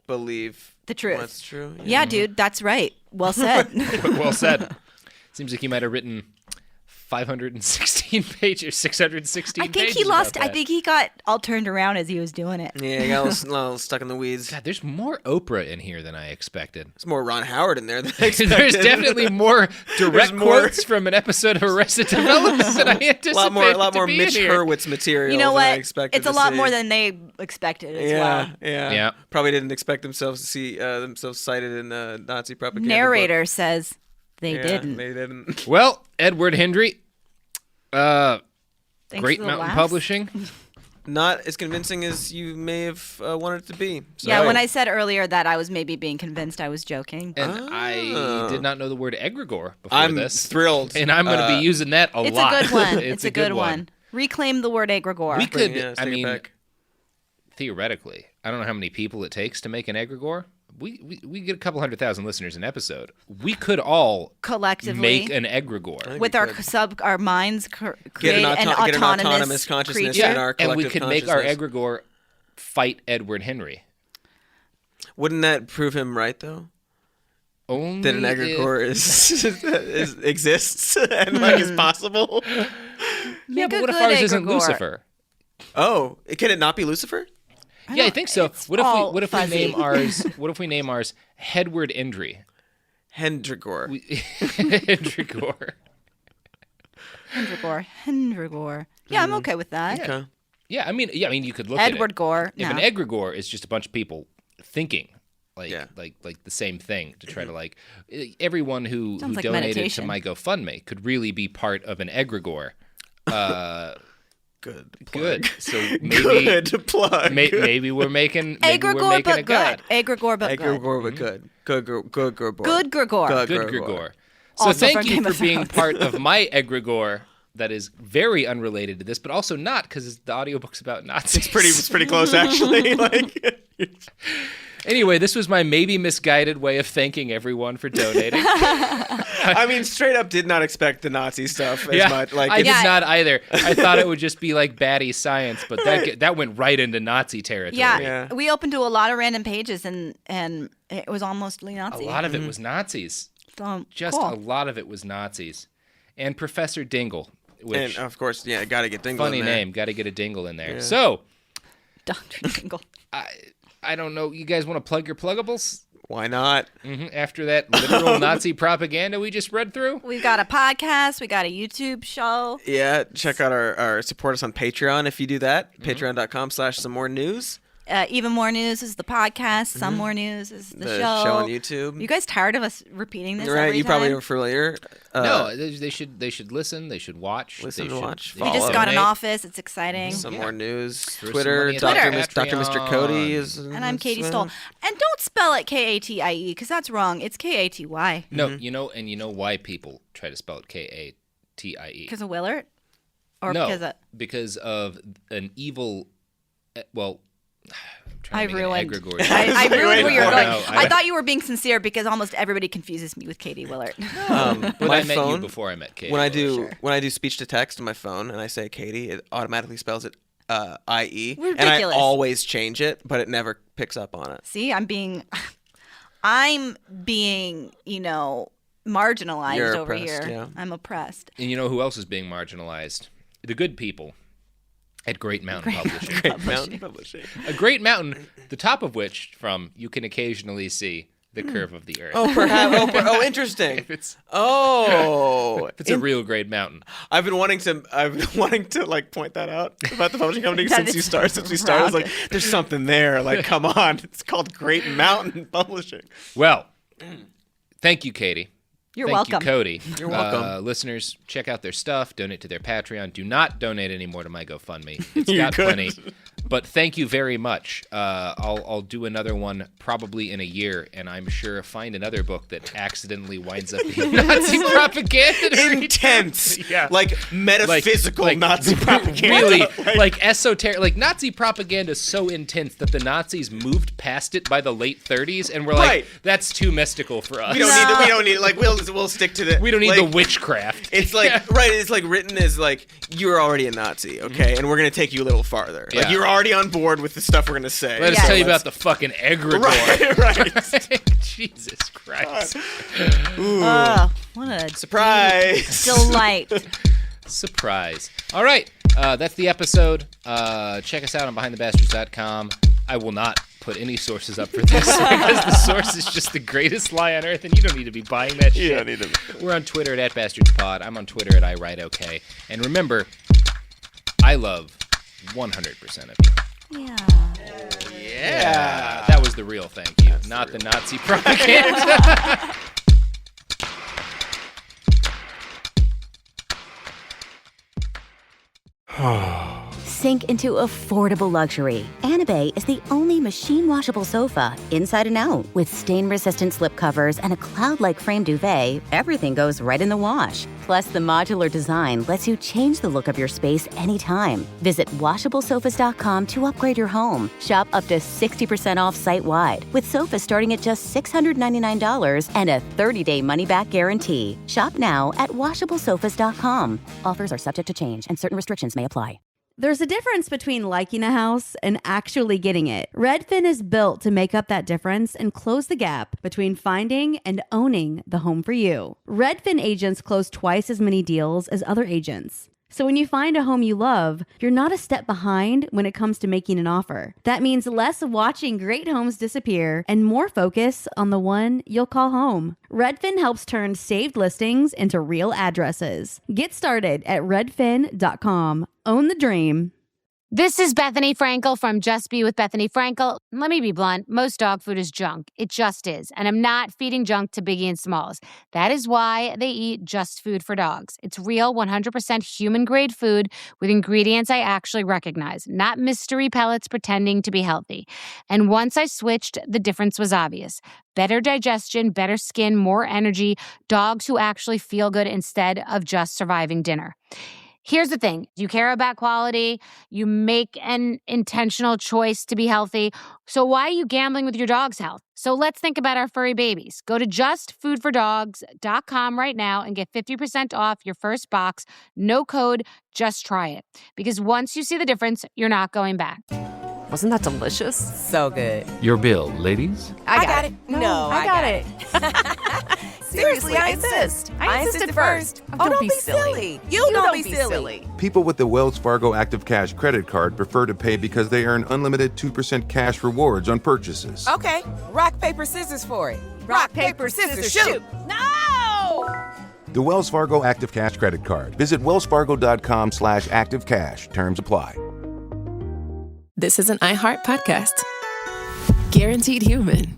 believe the truth. What's true. Yeah, dude, that's right. Well said. Well said. Seems like you might have written 516 pages, 616 pages. I think he got all turned around as he was doing it. Yeah, he got a little stuck in the weeds. God, there's more Oprah in here than I expected. There's more Ron Howard in there than I expected. There's definitely more direct quotes from an episode of Arrested Development than I anticipated. A lot more Mitch Hurwitz material. You know what? Than I expected it's a lot more than they expected as well. Yeah. Probably didn't expect themselves to see themselves cited in Nazi propaganda. Narrator says they didn't. They didn't. Well, Edward Hendrie, Thanks Great to the Mountain laughs. Publishing. Not as convincing as you may have wanted it to be. So. Yeah, when I said earlier that I was maybe being convinced, I was joking. And I did not know the word egregore before this. I'm thrilled. And I'm going to be using that a lot. It's a good one. It's a good one. Reclaim the word egregore. We could, theoretically, I don't know how many people it takes to make an egregore. We get a couple 100,000 listeners an episode. We could all collectively make an egregore with our minds create an autonomous consciousness creature. in our collective and we could make our egregore fight Edward Hendrie. Wouldn't that prove him right though? Only that an egregore exists and is possible. Yeah, but what if ours isn't Lucifer? Oh, can it not be Lucifer? Yeah, I think so. What if we name ours? What if we name ours Hedward Hendrie? Hendrigore. Hendrigore. Yeah, I'm okay with that. Okay. Yeah, I mean, you could look Edward at it. Gore. If an egregore is just a bunch of people thinking like the same thing to try to everyone who donated meditation. to my GoFundMe could really be part of an egregore. Good. So maybe good plug. Maybe we're making egregore, but a god. Egregore, but egregore, but good. Good Gregor. Good Gregor. Good Gregor. So Also thank from you Game for of being Thrones. part of my egregore. That is very unrelated to this, but also not because the audiobook's about Nazis. It's pretty close actually. Anyway, this was my maybe misguided way of thanking everyone for donating. I mean, straight up did not expect the Nazi stuff as much. I did not either. I thought it would just be like baddie science, but that went right into Nazi territory. Yeah, we opened to a lot of random pages, and it was almost Nazi. A lot of it was Nazis. Just cool. a lot of it was Nazis. And Professor Dingle. Which, and of course, got to get Dingle funny in there. name, got to get a Dingle in there. Yeah. So, Dr. Dingle. I don't know. You guys want to plug your pluggables? Why not? After that literal Nazi propaganda we just read through? We've got a podcast. We got a YouTube show. Yeah, check out our support us on Patreon if you do that. Patreon.com/some more news. Even More News is the podcast. Some More News is the show. Show on YouTube. You guys tired of us repeating this? Right, every you time? probably are familiar. No, they should listen. They should watch. Listen they and should, watch. We just got an office. It's exciting. Some more news. Throw Twitter. some money Dr. at Mr. Cody is. And I'm Katy Stoll. And don't spell it Katie because that's wrong. It's Katy. No, you know why people try to spell it Katie? Because of Willard? Or no, because of an evil. Well. I ruined. I ruined where you're going. No, I thought you were being sincere because almost everybody confuses me with Katie Willard. But I met you before I met Katie. When I do speech to text on my phone and I say Katie, it automatically spells it IE. Ridiculous. And I always change it, but it never picks up on it. See, I'm being marginalized You're over oppressed, here. yeah. I'm oppressed. And you know who else is being marginalized? The good people. At Great Mountain Publishing. Great Mountain Publishing. A great mountain, the top of which you can occasionally see the curve of the earth. Oh, perhaps. Interesting. If it's a real great mountain. I've been wanting to point that out about the publishing company since we started. I was like, there's something there. Like, come on. It's called Great Mountain Publishing. Well, thank you, Katy. You're Thank welcome. you, Cody. You're welcome. Listeners, check out their stuff. Donate to their Patreon. Do not donate anymore to my GoFundMe. It's You got could. But thank you very much. I'll do another one probably in a year, and I'm sure find another book that accidentally winds up being Nazi propaganda. Intense. Yeah. Like metaphysical Nazi propaganda. Really, like esoteric. Like Nazi propaganda is so intense that the Nazis moved past it by the late 30s, and we're like, that's too mystical for us. We don't need like we'll stick to the. We don't need the witchcraft. It's like it's like written as like you're already a Nazi, okay, and we're gonna take you a little farther. Yeah. Like you're already on board with the stuff we're gonna say. Let us tell you about the fucking egregore. Right. Jesus Christ. What a surprise. Delight. Surprise. All right. That's the episode. Check us out on BehindTheBastards.com. I will not put any sources up for this because the source is just the greatest lie on earth, and you don't need to be buying that shit. You don't need to. We're on Twitter at @BastardsPod. I'm on Twitter at IWriteOK. And remember, I love 100% of you. Yeah. That was the real thank you, not the Nazi propaganda. Sink into affordable luxury. Anabay is the only machine-washable sofa, inside and out. With stain-resistant slipcovers and a cloud-like frame duvet, everything goes right in the wash. Plus, the modular design lets you change the look of your space anytime. Visit WashableSofas.com to upgrade your home. Shop up to 60% off site-wide, with sofas starting at just $699 and a 30-day money-back guarantee. Shop now at WashableSofas.com. Offers are subject to change, and certain restrictions may apply. There's a difference between liking a house and actually getting it. Redfin is built to make up that difference and close the gap between finding and owning the home for you. Redfin agents close twice as many deals as other agents. So when you find a home you love, you're not a step behind when it comes to making an offer. That means less watching great homes disappear and more focus on the one you'll call home. Redfin helps turn saved listings into real addresses. Get started at redfin.com. Own the dream. This is Bethany Frankel from Just Be with Bethany Frankel. Let me be blunt. Most dog food is junk. It just is. And I'm not feeding junk to Biggie and Smalls. That is why they eat Just Food for Dogs. It's real, 100% human-grade food with ingredients I actually recognize, not mystery pellets pretending to be healthy. And once I switched, the difference was obvious. Better digestion, better skin, more energy, dogs who actually feel good instead of just surviving dinner. Here's the thing. You care about quality. You make an intentional choice to be healthy. So why are you gambling with your dog's health? So let's think about our furry babies. Go to justfoodfordogs.com right now and get 50% off your first box. No code, just try it. Because once you see the difference, you're not going back. Wasn't that delicious? So good. Your bill, ladies. I got it. No, I got it. Seriously, I insist. I insisted first. Oh, don't be silly. You don't be silly. People with the Wells Fargo Active Cash credit card prefer to pay because they earn unlimited 2% cash rewards on purchases. Okay, rock, paper, scissors for it. Rock, paper, scissors, shoot. No! The Wells Fargo Active Cash credit card. Visit wellsfargo.com/activecash. Terms apply. This is an iHeart podcast. Guaranteed human.